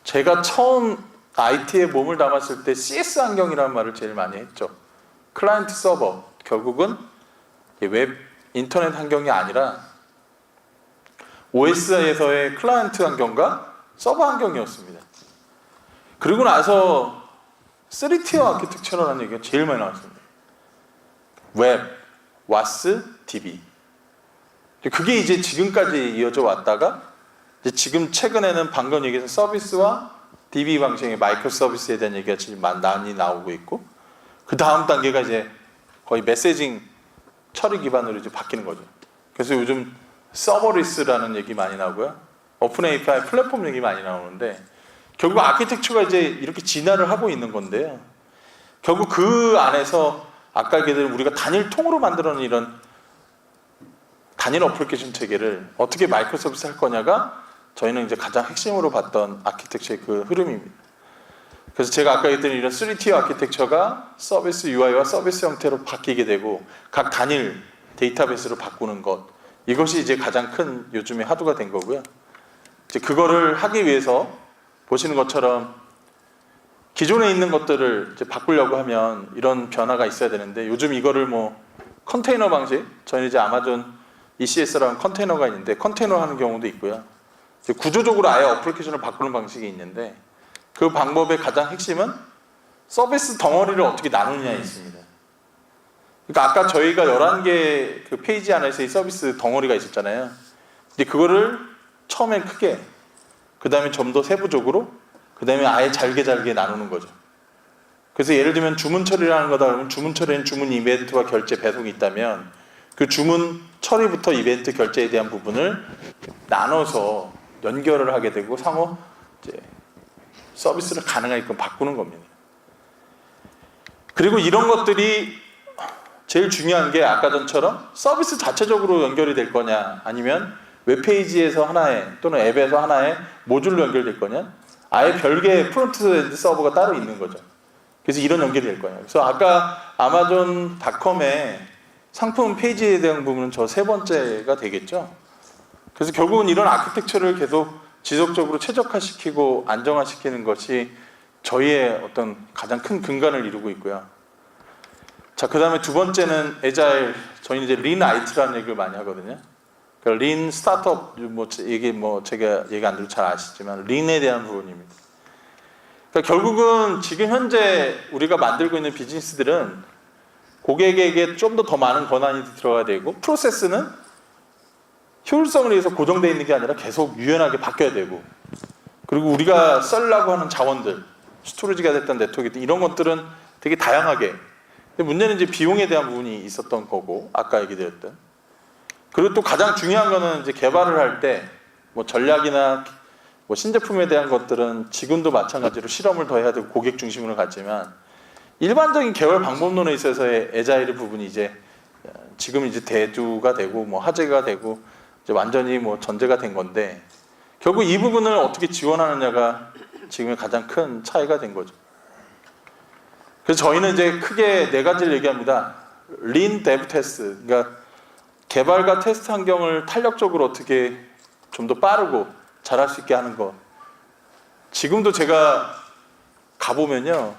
S1: 제가 처음 IT에 몸을 담았을 때 CS 환경이라는 말을 제일 많이 했죠. 클라이언트 서버, 결국은 웹 인터넷 환경이 아니라 OS에서의 클라이언트 환경과 서버 환경이었습니다. 그리고 나서 3티어 아키텍처라는 얘기가 제일 많이 나왔습니다. 웹, 와스, DB. 그게 이제 지금까지 이어져 왔다가 이제 지금 최근에는 방금 얘기해서 서비스와 DB 방식의 마이크로 서비스에 대한 얘기가 지금 많이 나오고 있고, 그 다음 단계가 이제 거의 메시징 처리 기반으로 이제 바뀌는 거죠. 그래서 요즘 서버리스라는 얘기 많이 나오고요. 오픈 API 플랫폼 얘기 많이 나오는데, 결국 아키텍처가 이제 이렇게 진화를 하고 있는 건데요. 결국 그 안에서 아까 얘기했던 우리가 단일 통으로 만들어낸 이런 단일 어플리케이션 체계를 어떻게 마이크로 서비스 할 거냐가 저희는 이제 가장 핵심으로 봤던 아키텍처의 그 흐름입니다. 그래서 제가 아까 얘기했던 이런 3티어 아키텍처가 서비스 UI와 서비스 형태로 바뀌게 되고 각 단일 데이터베이스로 바꾸는 것, 이것이 이제 가장 큰 요즘의 화두가 된 거고요. 이제 그거를 하기 위해서 보시는 것처럼 기존에 있는 것들을 이제 바꾸려고 하면 이런 변화가 있어야 되는데, 요즘 이거를 뭐 컨테이너 방식, 저희는 이제 아마존 ECS라는 컨테이너가 있는데 컨테이너 하는 경우도 있고요. 이제 구조적으로 아예 어플리케이션을 바꾸는 방식이 있는데, 그 방법의 가장 핵심은 서비스 덩어리를 어떻게 나누느냐에 있습니다. 그러니까 아까 저희가 11개 그 페이지 안에서 이 서비스 덩어리가 있었잖아요. 이제 그거를 처음엔 크게, 그 다음에 좀 더 세부적으로, 그 다음에 아예 잘게 나누는 거죠. 그래서 예를 들면 주문 처리를 하는 거다 그러면 주문 처리는 주문 이벤트와 결제 배송이 있다면 그 주문 처리부터 이벤트 결제에 대한 부분을 나눠서 연결을 하게 되고 상호 이제 서비스를 가능하게끔 바꾸는 겁니다. 그리고 이런 것들이 제일 중요한 게 아까 전처럼 서비스 자체적으로 연결이 될 거냐, 아니면 웹페이지에서 하나의 또는 앱에서 하나의 모듈로 연결될 거냐, 아예 별개의 프론트엔드 서버가 따로 있는 거죠. 그래서 이런 연결이 될 거예요. 그래서 아까 아마존닷컴의 상품 페이지에 대한 부분은 저 세 번째가 되겠죠. 그래서 결국은 이런 아키텍처를 계속 지속적으로 최적화시키고 안정화시키는 것이 저희의 어떤 가장 큰 근간을 이루고 있고요. 자, 그 다음에 두 번째는 에자일, 저희는 이제 린 IT라는 얘기를 많이 하거든요. 그러니까 린 스타트업, 이게 제가 얘기 안 들으면 잘 아시지만 린에 대한 부분입니다. 그러니까 결국은 지금 현재 우리가 만들고 있는 비즈니스들은 고객에게 좀 더 많은 권한이 들어가야 되고, 프로세스는 효율성을 위해서 고정되어 있는 게 아니라 계속 유연하게 바뀌어야 되고, 그리고 우리가 쓰려고 하는 자원들, 스토리지가 됐든 네트워크든 이런 것들은 되게 다양하게, 근데 문제는 이제 비용에 대한 부분이 있었던 거고, 아까 얘기드렸던. 그리고 또 가장 중요한 거는 이제 개발을 할 때 뭐 전략이나 뭐 신제품에 대한 것들은 지금도 마찬가지로 실험을 더 해야 되고 고객 중심으로 갔지만, 일반적인 개발 방법론에 있어서의 에자일의 부분이 이제 지금 이제 대두가 되고 뭐 화제가 되고 이제 완전히 뭐 전제가 된 건데, 결국 이 부분을 어떻게 지원하느냐가 지금의 가장 큰 차이가 된 거죠. 그래서 저희는 이제 크게 네 가지를 얘기합니다. 린 데브 테스트, 그러니까 개발과 테스트 환경을 탄력적으로 어떻게 좀 더 빠르고 잘할 수 있게 하는 것. 지금도 제가 가보면요,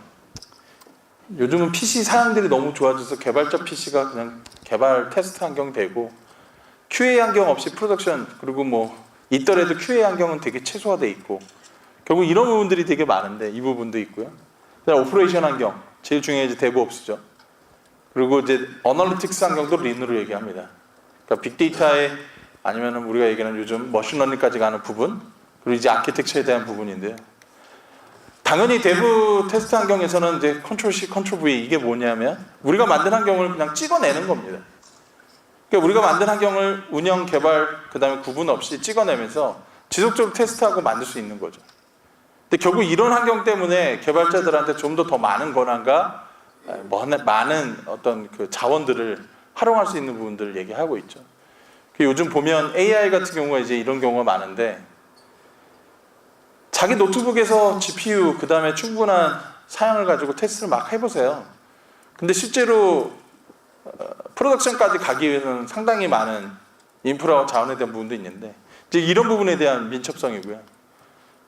S1: 요즘은 PC 사양들이 너무 좋아져서 개발자 PC가 그냥 개발 테스트 환경 되고, QA 환경 없이 프로덕션, 그리고 뭐 있더라도 QA 환경은 되게 최소화돼 있고, 결국 이런 부분들이 되게 많은데 이 부분도 있고요. 그다음에 오퍼레이션 환경, 제일 중요한 이제 데브옵스죠. 그리고 이제 어널리틱스 환경도 린으로 얘기합니다. 그러니까 빅데이터에, 아니면은 우리가 얘기하는 요즘 머신러닝까지 가는 부분, 그리고 이제 아키텍처에 대한 부분인데요. 당연히 데브 테스트 환경에서는 이제 컨트롤 C, 컨트롤 V, 이게 뭐냐면 우리가 만든 환경을 그냥 찍어내는 겁니다. 그러니까 우리가 만든 환경을 운영, 개발, 그 다음에 구분 없이 찍어내면서 지속적으로 테스트하고 만들 수 있는 거죠. 근데 결국 이런 환경 때문에 개발자들한테 좀 더 많은 권한과 많은 어떤 그 자원들을 활용할 수 있는 부분들을 얘기하고 있죠. 요즘 보면 AI 같은 경우가 이제 이런 경우가 많은데, 자기 노트북에서 GPU 그 다음에 충분한 사양을 가지고 테스트를 막 해보세요. 근데 실제로 프로덕션까지 가기 위해서는 상당히 많은 인프라와 자원에 대한 부분도 있는데, 이제 이런 부분에 대한 민첩성이고요.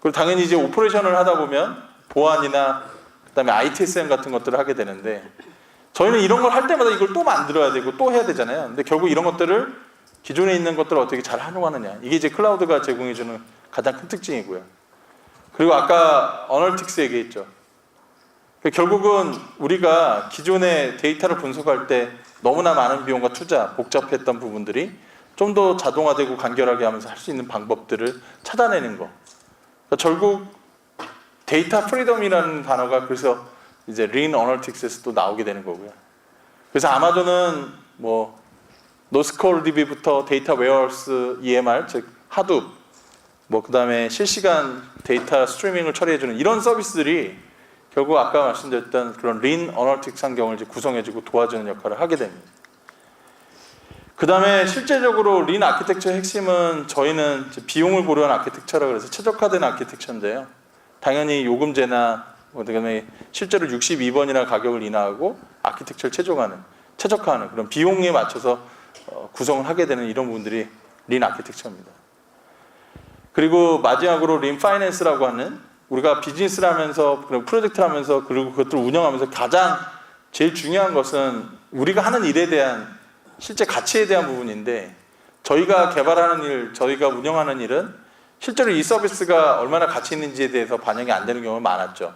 S1: 그리고 당연히 이제 오퍼레이션을 하다 보면 보안이나 그 다음에 ITSM 같은 것들을 하게 되는데, 저희는 이런 걸 할 때마다 이걸 또 만들어야 되고 또 해야 되잖아요. 근데 결국 이런 것들을, 기존에 있는 것들을 어떻게 잘 활용하느냐, 이게 이제 클라우드가 제공해주는 가장 큰 특징이고요. 그리고 아까 어널틱스 얘기했죠. 결국은 우리가 기존의 데이터를 분석할 때 너무나 많은 비용과 투자, 복잡했던 부분들이 좀 더 자동화되고 간결하게 하면서 할 수 있는 방법들을 찾아내는 거. 그러니까 결국 데이터 프리덤이라는 단어가 그래서 이제 린 어널틱스에서도 나오게 되는 거고요. 그래서 아마존은 뭐 노스콜DB부터 데이터 웨어하우스 EMR, 즉 하둡, 뭐 그다음에 실시간 데이터 스트리밍을 처리해주는 이런 서비스들이 결국 아까 말씀드렸던 그런 린 어널틱스 환경을 이제 구성해주고 도와주는 역할을 하게 됩니다. 그 다음에 실제적으로 린 아키텍처의 핵심은 저희는 비용을 고려한 아키텍처라고 해서 최적화된 아키텍처인데요. 당연히 요금제나 그다음에 실제로 62번이나 가격을 인하하고 아키텍처를 최적화하는 그런 비용에 맞춰서 구성을 하게 되는 이런 부분들이 린 아키텍처입니다. 그리고 마지막으로 린 파이낸스라고 하는 우리가 비즈니스를 하면서 프로젝트를 하면서 그리고 그것들을 운영하면서 가장 제일 중요한 것은 우리가 하는 일에 대한 실제 가치에 대한 부분인데 저희가 개발하는 일, 저희가 운영하는 일은 실제로 이 서비스가 얼마나 가치 있는지에 대해서 반영이 안 되는 경우가 많았죠.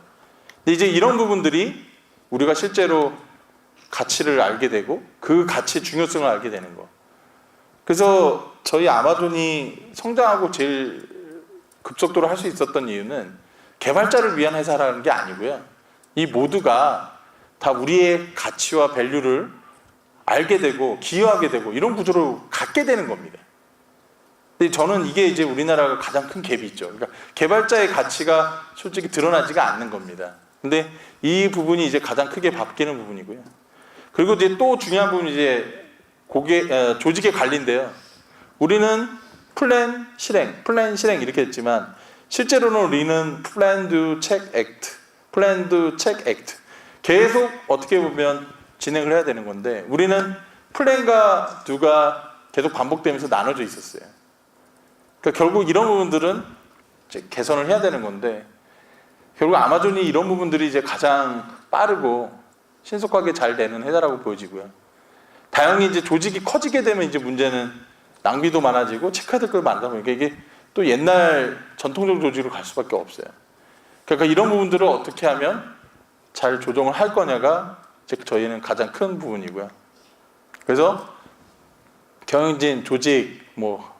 S1: 근데 이제 이런 부분들이 우리가 실제로 가치를 알게 되고 그 가치의 중요성을 알게 되는 거. 그래서 저희 아마존이 성장하고 제일 급속도로 할 수 있었던 이유는 개발자를 위한 회사라는 게 아니고요. 이 모두가 다 우리의 가치와 밸류를 알게 되고 기여하게 되고 이런 구조를 갖게 되는 겁니다. 근데 저는 이게 이제 우리나라가 가장 큰 갭이 있죠. 그러니까 개발자의 가치가 솔직히 드러나지가 않는 겁니다. 근데 이 부분이 이제 가장 크게 바뀌는 부분이고요. 그리고 이제 또 중요한 부분이 이제 조직의 관리인데요. 우리는 플랜 실행 이렇게 했지만 실제로는 우리는 플랜 두 체크 액트 계속 어떻게 보면 진행을 해야 되는 건데 우리는 플랜과 두가 계속 반복되면서 나눠져 있었어요. 그러니까 결국 이런 부분들은 이제 개선을 해야 되는 건데 결국 아마존이 이런 부분들이 이제 가장 빠르고 신속하게 잘 되는 회사라고 보여지고요. 다행히 이제 조직이 커지게 되면 이제 문제는 낭비도 많아지고 체크해야 될 걸 많다 보니까 이게 또 옛날 전통적 조직으로 갈 수밖에 없어요. 그러니까 이런 부분들을 어떻게 하면 잘 조정을 할 거냐가 저희는 가장 큰 부분이고요. 그래서 경영진, 조직, 뭐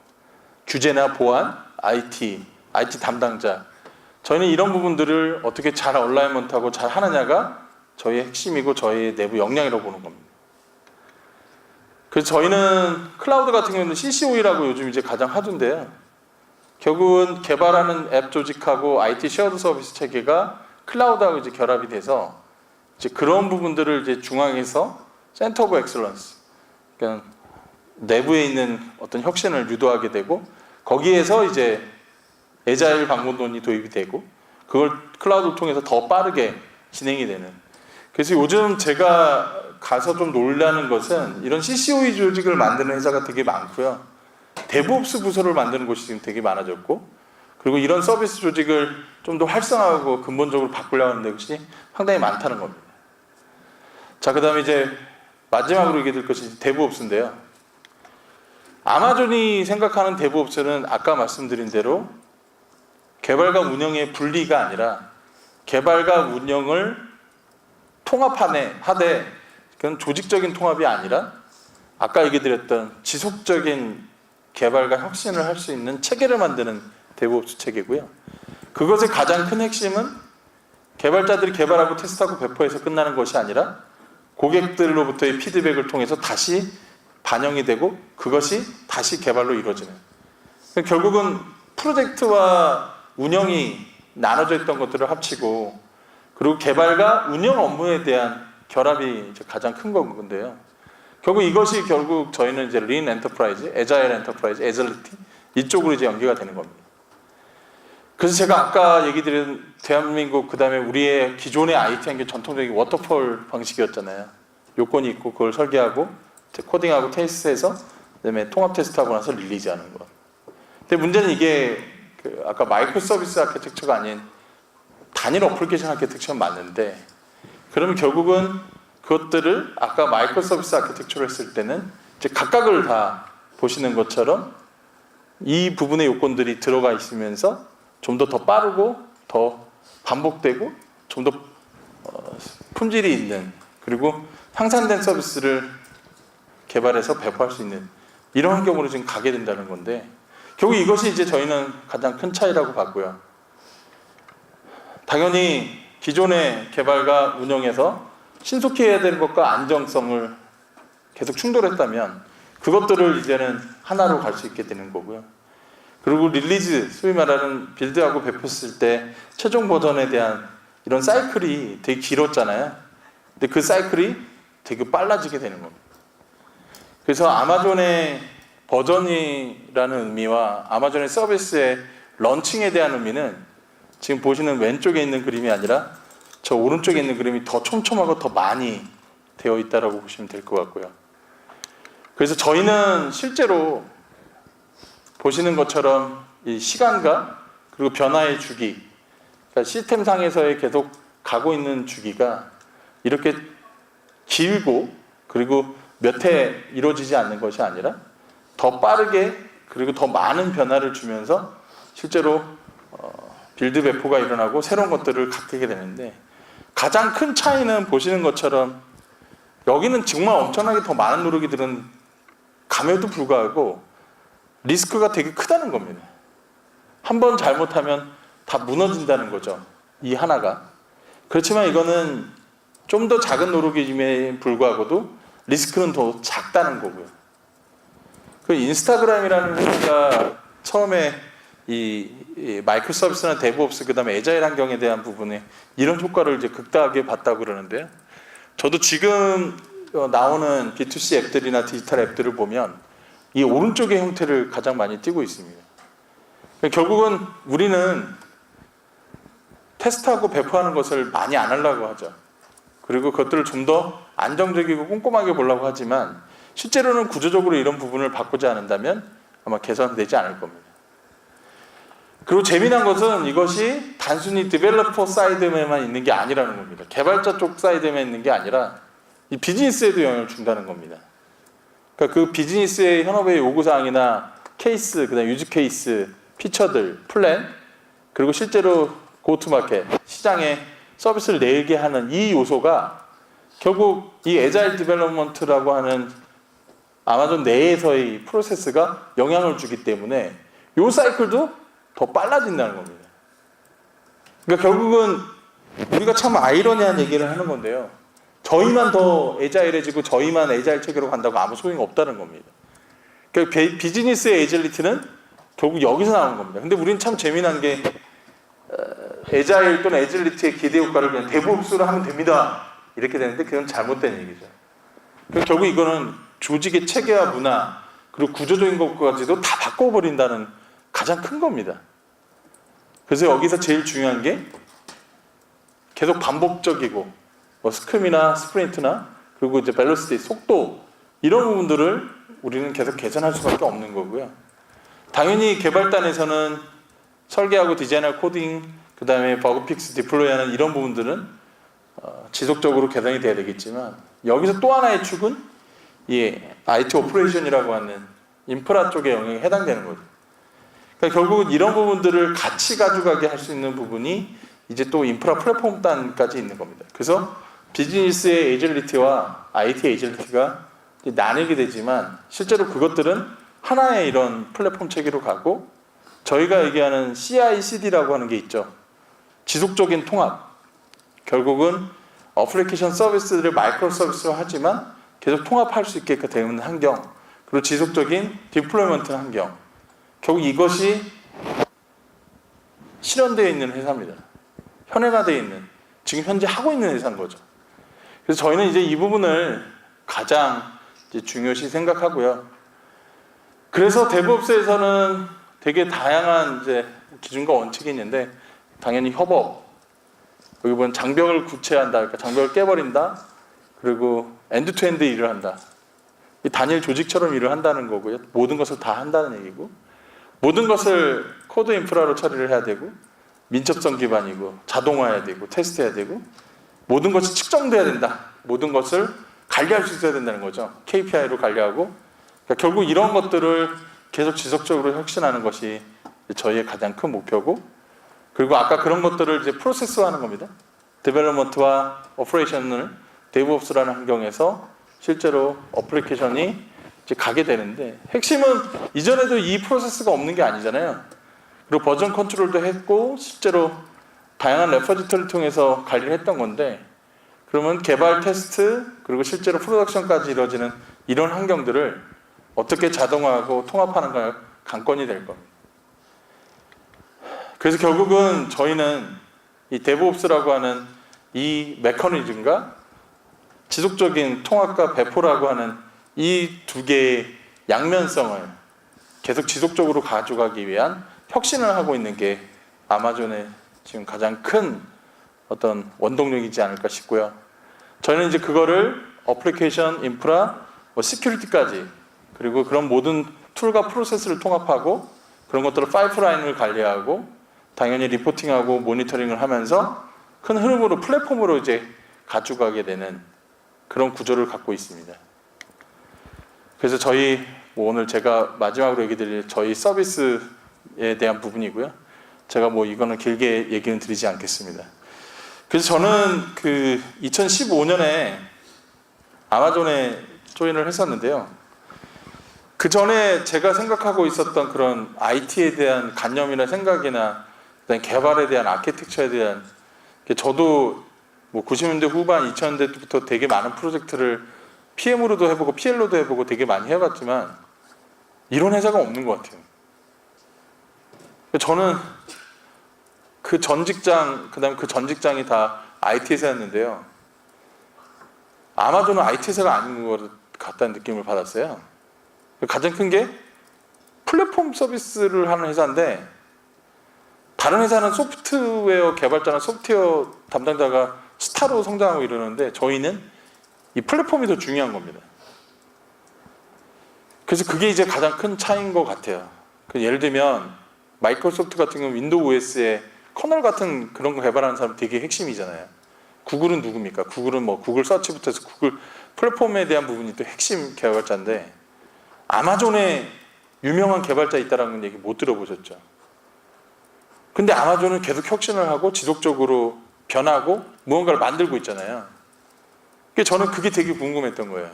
S1: 규제나 보안, IT 담당자 저희는 이런 부분들을 어떻게 잘 얼라이먼트하고 잘 하느냐가 저희의 핵심이고 저희의 내부 역량이라고 보는 겁니다. 그래서 저희는 클라우드 같은 경우는 CCOE라고 요즘 이제 가장 하던데요. 결국은 개발하는 앱 조직하고 IT 쉐어드 서비스 체계가 클라우드하고 이제 결합이 돼서 이제 그런 부분들을 이제 중앙에서 센터 오브 엑셀런스, 그러니까 내부에 있는 어떤 혁신을 유도하게 되고 거기에서 이제 에자일 방법론이 도입이 되고 그걸 클라우드를 통해서 더 빠르게 진행이 되는. 그래서 요즘 제가 가서 좀 놀라는 것은 이런 CCOE 조직을 만드는 회사가 되게 많고요. 데브옵스 부서를 만드는 곳이 지금 되게 많아졌고 그리고 이런 서비스 조직을 좀 더 활성화하고 근본적으로 바꾸려고 하는 것이 상당히 많다는 겁니다. 자, 그 다음에 이제 마지막으로 얘기해 드릴 것이 데브옵스인데요. 아마존이 생각하는 데브옵스는 아까 말씀드린 대로 개발과 운영의 분리가 아니라 개발과 운영을 하되 그건 조직적인 통합이 아니라 아까 얘기 드렸던 지속적인 개발과 혁신을 할 수 있는 체계를 만드는 데브옵스 체계고요. 그것의 가장 큰 핵심은 개발자들이 개발하고 테스트하고 배포해서 끝나는 것이 아니라 고객들로부터의 피드백을 통해서 다시 반영이 되고 그것이 다시 개발로 이루어지는. 결국은 프로젝트와 운영이 나눠져 있던 것들을 합치고 그리고 개발과 운영 업무에 대한 결합이 이제 가장 큰 건데요. 결국 이것이 결국 저희는 이제 린 엔터프라이즈, 에자일 엔터프라이즈, 에절리티 이쪽으로 이제 연계가 되는 겁니다. 그래서 제가 아까 얘기 드린 대한민국 그다음에 우리의 기존의 IT 환경 전통적인 워터폴 방식이었잖아요. 요건이 있고 그걸 설계하고 코딩하고 테스트해서 그다음에 통합 테스트하고 나서 릴리즈하는 것. 근데 문제는 이게 아까 마이크로 서비스 아키텍처가 아닌 단일 어플리케이션 아키텍처는 맞는데 그러면 결국은 그것들을 아까 마이크로 서비스 아키텍처를 했을 때는 이제 각각을 다 보시는 것처럼 이 부분의 요건들이 들어가 있으면서 좀 더 빠르고 더 반복되고 좀 더 품질이 있는 그리고 향상된 서비스를 개발해서 배포할 수 있는 이런 환경으로 지금 가게 된다는 건데 결국 이것이 이제 저희는 가장 큰 차이라고 봤고요. 당연히 기존의 개발과 운영에서 신속히 해야 되는 것과 안정성을 계속 충돌했다면 그것들을 이제는 하나로 갈 수 있게 되는 거고요. 그리고 릴리즈, 소위 말하는 빌드하고 배포했을 때 최종 버전에 대한 이런 사이클이 되게 길었잖아요. 근데 그 사이클이 되게 빨라지게 되는 겁니다. 그래서 아마존의 버전이라는 의미와 아마존의 서비스의 런칭에 대한 의미는 지금 보시는 왼쪽에 있는 그림이 아니라 저 오른쪽에 있는 그림이 더 촘촘하고 더 많이 되어 있다고 보시면 될 것 같고요. 그래서 저희는 실제로 보시는 것처럼 이 시간과 그리고 변화의 주기, 그러니까 시스템상에서의 계속 가고 있는 주기가 이렇게 길고 그리고 몇 해 이루어지지 않는 것이 아니라 더 빠르게 그리고 더 많은 변화를 주면서 실제로 빌드 배포가 일어나고 새로운 것들을 갖게 되는데 가장 큰 차이는 보시는 것처럼 여기는 정말 엄청나게 더 많은 노력이 들은 감에도 불구하고 리스크가 되게 크다는 겁니다. 한 번 잘못하면 다 무너진다는 거죠. 이 하나가. 그렇지만 이거는 좀 더 작은 노력임에 불구하고도 리스크는 더 작다는 거고요. 그 인스타그램이라는 회사가 처음에 이 마이크로 서비스나 데브옵스 그다음에 에자일 환경에 대한 부분에 이런 효과를 이제 극다하게 봤다고 그러는데요. 저도 지금 나오는 B2C 앱들이나 디지털 앱들을 보면 이 오른쪽의 형태를 가장 많이 띄고 있습니다. 결국은 우리는 테스트하고 배포하는 것을 많이 안 하려고 하죠. 그리고 그것들을 좀 더 안정적이고 꼼꼼하게 보려고 하지만 실제로는 구조적으로 이런 부분을 바꾸지 않는다면 아마 개선되지 않을 겁니다. 그리고 재미난 것은 이것이 단순히 디벨로퍼 사이드에만 있는 게 아니라는 겁니다. 개발자 쪽 사이드에만 있는 게 아니라 이 비즈니스에도 영향을 준다는 겁니다. 그러니까 그 비즈니스의 현업의 요구사항이나 케이스, 그다음 유즈 케이스, 피처들, 플랜, 그리고 실제로 고투마켓, 시장에 서비스를 내게 하는 이 요소가 결국 이 에자일 디벨롭먼트라고 하는 아마존 내에서의 프로세스가 영향을 주기 때문에 이 사이클도 더 빨라진다는 겁니다. 그러니까 결국은 우리가 참 아이러니한 얘기를 하는 건데요. 저희만 더 에자일해지고 저희만 에자일 체계로 간다고 아무 소용이 없다는 겁니다. 그러니까 비즈니스의 에질리티는 결국 여기서 나오는 겁니다. 근데 우리는 참 재미난 게 에자일 또는 에질리티의 기대 효과를 그냥 데브옵스로 하면 됩니다. 이렇게 되는데 그건 잘못된 얘기죠. 그러니까 결국 이거는 조직의 체계와 문화 그리고 구조적인 것까지도 다 바꿔버린다는 가장 큰 겁니다. 그래서 여기서 제일 중요한 게 계속 반복적이고 뭐 스크림이나 스프린트나 그리고 이제 벨로시티, 속도 이런 부분들을 우리는 계속 개선할 수밖에 없는 거고요. 당연히 개발단에서는 설계하고 디자인할 코딩, 그 다음에 버그 픽스, 디플로이하는 이런 부분들은 지속적으로 개선이 돼야 되겠지만 여기서 또 하나의 축은 이 IT 오퍼레이션이라고 하는 인프라 쪽의 영역에 해당되는 거죠. 그러니까 결국은 이런 부분들을 같이 가져가게 할 수 있는 부분이 이제 또 인프라 플랫폼 단까지 있는 겁니다. 그래서 비즈니스의 에이질리티와 IT 에이질리티가 나뉘게 되지만 실제로 그것들은 하나의 이런 플랫폼 체계로 가고 저희가 얘기하는 CI/CD라고 하는 게 있죠. 지속적인 통합. 결국은 어플리케이션 서비스를 마이크로 서비스로 하지만 계속 통합할 수 있게 되는 환경, 그리고 지속적인 디플로이먼트 환경. 결국 이것이 실현되어 있는 회사입니다. 현행화되어 있는, 지금 현재 하고 있는 회사인 거죠. 그래서 저희는 이제 이 부분을 가장 이제 중요시 생각하고요. 그래서 데브옵스에서는 되게 다양한 이제 기준과 원칙이 있는데 당연히 협업, 여기 보면 장벽을 구체한다, 그러니까 장벽을 깨버린다, 그리고 엔드투엔드 일을 한다. 이 단일 조직처럼 일을 한다는 거고요. 모든 것을 다 한다는 얘기고, 모든 것을 코드 인프라로 처리를 해야 되고, 민첩성 기반이고, 자동화해야 되고, 테스트해야 되고, 모든 것이 측정돼야 된다. 모든 것을 관리할 수 있어야 된다는 거죠. KPI로 관리하고, 그러니까 결국 이런 것들을 계속 지속적으로 혁신하는 것이 저희의 가장 큰 목표고, 그리고 아까 그런 것들을 이제 프로세스화하는 겁니다. 데벨롭먼트와 오퍼레이션을 데브옵스라는 환경에서 실제로 어플리케이션이 이제 가게 되는데, 핵심은 이전에도 이 프로세스가 없는 게 아니잖아요. 그리고 버전 컨트롤도 했고 실제로 다양한 레퍼지터리를 통해서 관리를 했던 건데, 그러면 개발 테스트 그리고 실제로 프로덕션까지 이루어지는 이런 환경들을 어떻게 자동화하고 통합하는가 관건이 될 겁니다. 그래서 결국은 저희는 이 데브옵스라고 하는 이 메커니즘과 지속적인 통합과 배포라고 하는 이 두 개의 양면성을 계속 지속적으로 가져가기 위한 혁신을 하고 있는 게 아마존의 지금 가장 큰 어떤 원동력이지 않을까 싶고요. 저희는 이제 그거를 어플리케이션, 인프라, 시큐리티까지, 그리고 그런 모든 툴과 프로세스를 통합하고 그런 것들을 파이프라인을 관리하고 당연히 리포팅하고 모니터링을 하면서 큰 흐름으로 플랫폼으로 이제 가져가게 되는 그런 구조를 갖고 있습니다. 그래서 저희 오늘 제가 마지막으로 얘기 드릴 저희 서비스에 대한 부분이고요. 제가 이거는 길게 얘기는 드리지 않겠습니다. 그래서 저는 그 2015년에 아마존에 조인을 했었는데요. 그 전에 제가 생각하고 있었던 그런 IT에 대한 관념이나 생각이나 개발에 대한 아키텍처에 대한, 저도 90년대 후반 2000년대부터 되게 많은 프로젝트를 PM으로도 해보고 PL로도 해보고 되게 많이 해봤지만 이런 회사가 없는 것 같아요. 저는 그 전 직장, 그 다음에 그 전 직장이 다 IT 회사였는데요. 아마존은 IT 회사가 아닌 것 같다는 느낌을 받았어요. 가장 큰 게 플랫폼 서비스를 하는 회사인데, 다른 회사는 소프트웨어 개발자나 소프트웨어 담당자가 스타로 성장하고 이러는데 저희는 이 플랫폼이 더 중요한 겁니다. 그래서 그게 이제 가장 큰 차이인 것 같아요. 예를 들면 마이크로소프트 같은 경우는 윈도우 OS에 커널 같은 그런 거 개발하는 사람 되게 핵심이잖아요. 구글은 누굽니까? 구글은 구글 서치부터 해서 구글 플랫폼에 대한 부분이 또 핵심 개발자인데, 아마존에 유명한 개발자 있다라는 얘기 못 들어보셨죠? 근데 아마존은 계속 혁신을 하고 지속적으로 변하고 무언가를 만들고 있잖아요. 저는 그게 되게 궁금했던 거예요.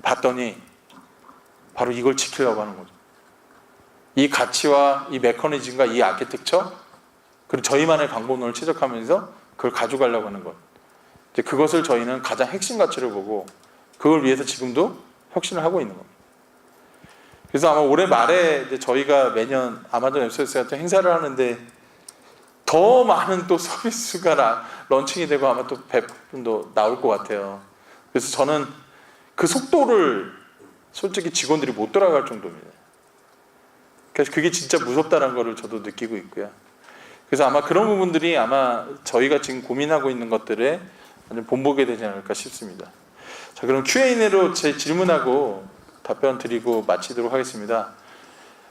S1: 봤더니 바로 이걸 지키려고 하는 거죠. 이 가치와 이 메커니즘과 이 아키텍처, 그리고 저희만의 방법론을 채적하면서 그걸 가져가려고 하는 것. 이제 그것을 저희는 가장 핵심 가치를 보고 그걸 위해서 지금도 혁신을 하고 있는 겁니다. 그래서 아마 올해 말에 이제 저희가 매년 아마존 웹서비스 같은 행사를 하는데 더 많은 또 서비스가 런칭이 되고 아마 또 배분도 나올 것 같아요. 그래서 저는 그 속도를 솔직히 직원들이 못 따라갈 정도입니다. 그래서 그게 진짜 무섭다는 거를 저도 느끼고 있고요. 그래서 아마 그런 부분들이 아마 저희가 지금 고민하고 있는 것들에 본보게 되지 않을까 싶습니다. 자, 그럼 Q&A로 제 질문하고 답변 드리고 마치도록 하겠습니다.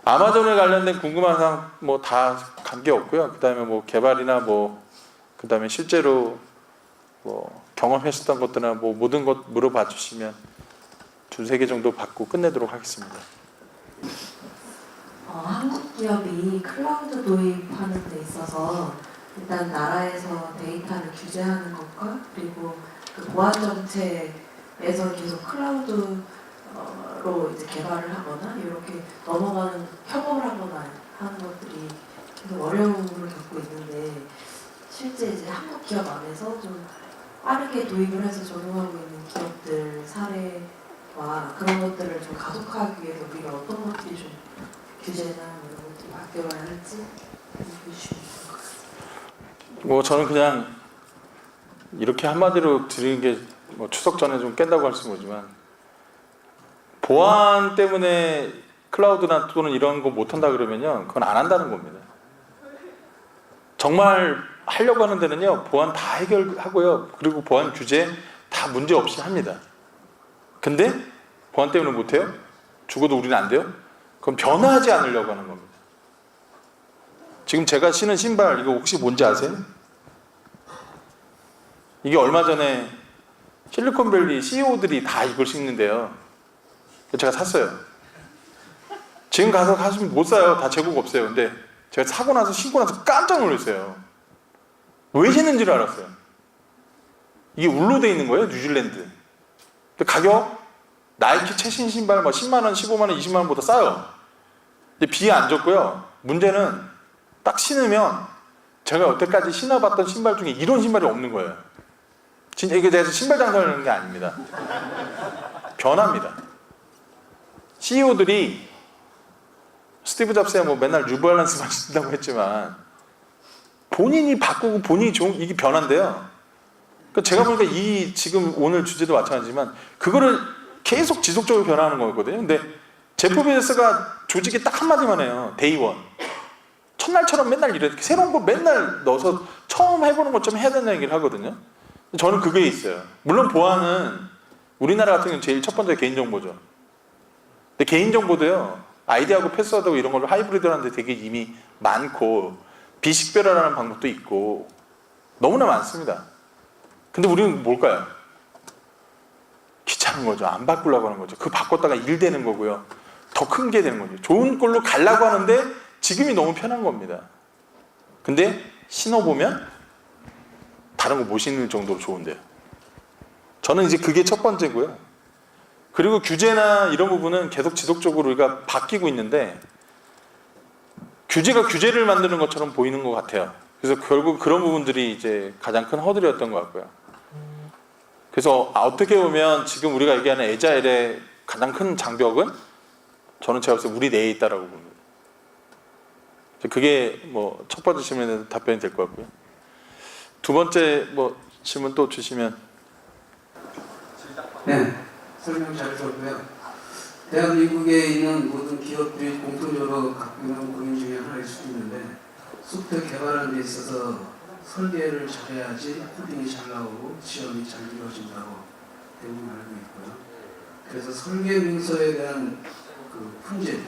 S1: 아마존에 관련된 궁금한 사항 다 관계 없고요. 그 다음에 개발이나 그 다음에 실제로 경험하셨던 것들이나 모든 것 물어봐 주시면 두세 개 정도 받고 끝내도록 하겠습니다.
S2: 한국 기업이 클라우드 도입하는 데 있어서 일단 나라에서 데이터를 규제하는 것과 그리고 그 보안 정책에서 계속 클라우드로 이제 개발을 하거나 이렇게 넘어가는 협업을 하거나 하는 것들이 계속 어려움을 겪고 있는데, 실제 이제 한국 기업 안에서 좀 빠르게 도입을 해서 적용하고 있는 기업들 사례와 그런 것들을 좀 가속화하기 위해서 우리가 어떤 것들이 좀 규제나 이런 것들이 바뀌어야 할지 보여주시면 좋을 것 같습니다.
S1: 저는 그냥 이렇게 한마디로 드리는 게 추석 전에 좀 깬다고 할 수는 모르지만, 보안 때문에 클라우드나 또는 이런 거 못한다 그러면요, 그건 안 한다는 겁니다. 정말 하려고 하는 데는요, 보안 다 해결하고요, 그리고 보안 규제 다 문제 없이 합니다. 근데 보안 때문에 못해요? 죽어도 우리는 안 돼요? 그럼 변화하지 않으려고 하는 겁니다. 지금 제가 신은 신발 이거 혹시 뭔지 아세요? 이게 얼마 전에 실리콘밸리 CEO들이 다 이걸 신는데요. 제가 샀어요. 지금 가서 하시면 못 사요. 다 재고가 없어요. 근데 제가 사고 나서 신고 나서 깜짝 놀랐어요. 왜 신는 줄 알았어요. 이게 울로 돼 있는 거예요, 뉴질랜드. 근데 가격 나이키 최신 신발 뭐 10만 원, 15만 원, 20만 원보다 싸요. 근데 비에 안 젖고요. 문제는 딱 신으면 제가 여태까지 신어봤던 신발 중에 이런 신발이 없는 거예요. 진짜 이게 제가 신발 장사를 하는 게 아닙니다. 변합니다. CEO들이 스티브 잡스야 뭐 맨날 뉴발란스만 신다고 했지만 본인이 바꾸고 본인이 좋은 이게 변한대요. 그러니까 제가 보니까 이 지금 오늘 주제도 마찬가지지만 그거를 계속 지속적으로 변화하는 거거든요. 근데 제프 베조스가 조직에 딱 한마디만 해요. 데이원. 첫날처럼 맨날 이렇게 새로운 거 맨날 넣어서 처음 해보는 것처럼 해야 된다는 얘기를 하거든요. 저는 그게 있어요. 물론 보안은 우리나라 같은 경우는 제일 첫 번째 개인정보죠. 근데 개인정보도요. 아이디하고 패스워드하고 이런 걸로 하이브리드라는데 되게 이미 많고 비식별화라는 방법도 있고 너무나 많습니다. 근데 우리는 뭘까요? 귀찮은 거죠. 안 바꾸려고 하는 거죠. 그 바꿨다가 일 되는 거고요. 더 큰 게 되는 거죠. 좋은 걸로 가려고 하는데 지금이 너무 편한 겁니다. 근데 신어보면 다른 거 못 신을 정도로 좋은데요. 저는 이제 그게 첫 번째고요. 그리고 규제나 이런 부분은 계속 지속적으로 우리가 바뀌고 있는데 규제가 규제를 만드는 것처럼 보이는 것 같아요. 그래서 결국 그런 부분들이 이제 가장 큰 허들이었던 것 같고요. 그래서 어떻게 보면 지금 우리가 얘기하는 애자일의 가장 큰 장벽은 저는 제가 봤을 때 우리 내에 있다라고 봅니다. 그게 뭐 첫 번째 질문에 답변이 될 것 같고요. 두 번째 뭐 질문 또 주시면.
S3: 네, 설명 잘 들었고요. 대한민국에 있는 모든 기업들이 공통적으로 갖고 있는 고민 중에 하나일 수도 있는데 소프트웨어 개발하는 데 있어서 설계를 잘해야지 코딩이 잘 나오고 시험이 잘 이루어진다고 대부분 알고 있고요. 그래서 설계 문서에 대한 그 품질,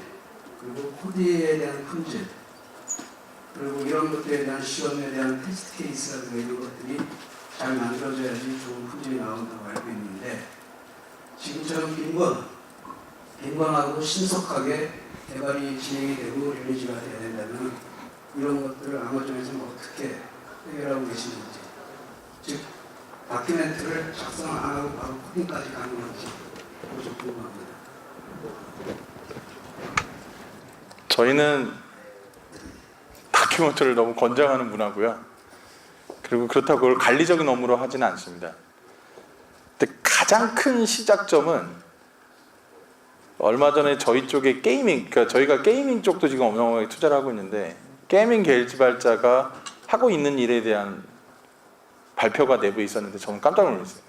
S3: 그리고 코딩에 대한 품질, 그리고 이런 것들에 대한 시험에 대한 테스트 케이스라든가 이런 것들이 잘 만들어져야지 좋은 품질이 나온다고 알고 있는데 지금처럼 빈번하고 신속하게 개발이 진행이 되고 릴리즈가 돼야 된다면 이런 것들을 아마존에서는 어떻게 해결하고 계시는지, 즉 다큐멘트를 작성 안 하고 바로 코딩까지 가는 건지 그거 좀 궁금합니다.
S1: 저희는 다큐멘터리를 너무 권장하는 문화고요. 그리고 그렇다고 그걸 관리적인 업무로 하지는 않습니다. 근데 가장 큰 시작점은 얼마 전에 저희 쪽에 게이밍, 그러니까 저희가 게이밍 쪽도 지금 어마어마하게 투자를 하고 있는데 게이밍 개발자가 하고 있는 일에 대한 발표가 내부에 있었는데 저는 깜짝 놀랐어요.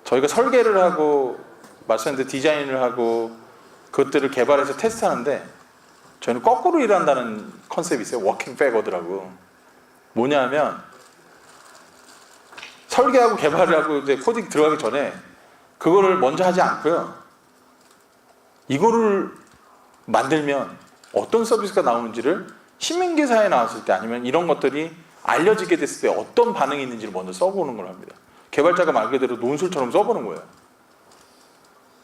S1: 저희가 설계를 하고 말씀드린 디자인을 하고 그것들을 개발해서 테스트하는데 저희는 거꾸로 일한다는 컨셉이 있어요. 워킹 백워드라고. 뭐냐면 설계하고 개발을 하고 이제 코딩 들어가기 전에 그거를 먼저 하지 않고요. 이거를 만들면 어떤 서비스가 나오는지를 시민기사에 나왔을 때 아니면 이런 것들이 알려지게 됐을 때 어떤 반응이 있는지를 먼저 써보는 걸 합니다. 개발자가 말 그대로 논술처럼 써보는 거예요.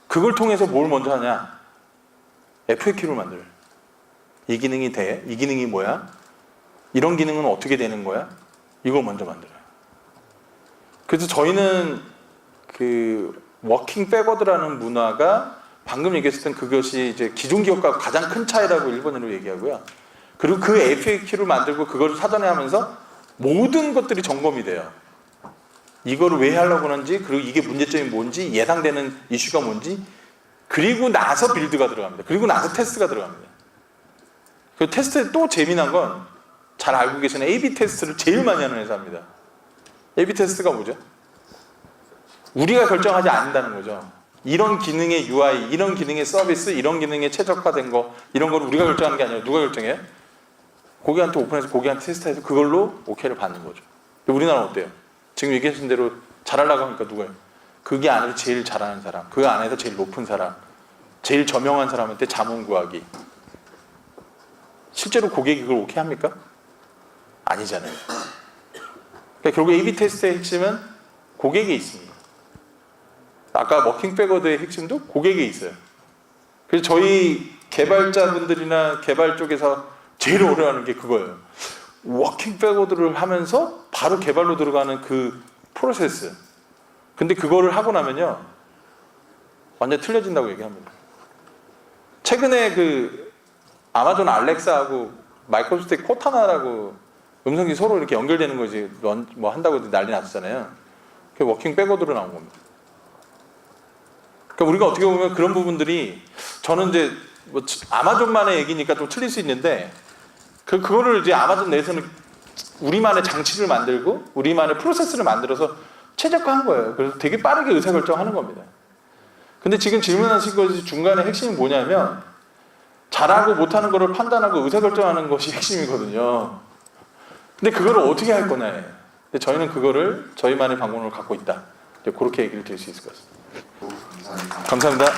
S1: 그걸 통해서 뭘 먼저 하냐? FAQ를 만들어요. 이 기능이 돼? 이 기능이 뭐야? 이런 기능은 어떻게 되는 거야? 이걸 먼저 만들어요. 그래서 저희는 그 워킹 백워드라는 문화가 방금 얘기했을 땐 그것이 이제 기존 기업과 가장 큰 차이라고 일본어로 얘기하고요. 그리고 그 FAQ를 만들고 그걸 사전에 하면서 모든 것들이 점검이 돼요. 이거를 왜 하려고 하는지, 그리고 이게 문제점이 뭔지, 예상되는 이슈가 뭔지, 그리고 나서 빌드가 들어갑니다. 그리고 나서 테스트가 들어갑니다. 그 테스트 또 재미난 건 잘 알고 계시는 A/B 테스트를 제일 많이 하는 회사입니다. A/B 테스트가 뭐죠? 우리가 결정하지 않는다는 거죠. 이런 기능의 UI, 이런 기능의 서비스, 이런 기능에 최적화된 거, 이런 걸 우리가 결정하는 게 아니라 누가 결정해요? 고객한테 오픈해서 고객한테 테스트해서 그걸로 오케이를 받는 거죠. 근데 우리나라는 어때요? 지금 얘기하신 대로 잘하려고 하니까 누가요? 그게 안에서 제일 잘하는 사람, 그 안에서 제일 높은 사람, 제일 저명한 사람한테 자문 구하기. 실제로 고객이 그걸 오케이 합니까? 아니잖아요. 그러니까 결국 A/B 테스트의 핵심은 고객에 있습니다. 아까 워킹 백워드의 핵심도 고객에 있어요. 그래서 저희 개발자분들이나 개발 쪽에서 제일 어려워하는 게 그거예요. 워킹 백워드를 하면서 바로 개발로 들어가는 그 프로세스. 근데 그거를 하고 나면요 완전 틀려진다고 얘기합니다. 최근에 그 아마존 알렉사하고 마이크로소프트 코타나라고 음성이 서로 이렇게 연결되는 거지 뭐 한다고 난리 났잖아요. 그게 워킹 백워드로 나온 겁니다. 그러니까 우리가 어떻게 보면 그런 부분들이 저는 이제 뭐 아마존만의 얘기니까 좀 틀릴 수 있는데 그거를 이제 아마존 내에서는 우리만의 장치를 만들고 우리만의 프로세스를 만들어서 최적화한 거예요. 그래서 되게 빠르게 의사결정하는 겁니다. 근데 지금 질문하신 것이 중간에 핵심이 뭐냐면 잘하고 못하는 거를 판단하고 의사결정하는 것이 핵심이거든요. 근데 그거를 어떻게 할 거냐. 근데 저희는 그거를 저희만의 방법을 갖고 있다. 이제 그렇게 얘기를 드릴 수 있을 것 같습니다. 감사합니다.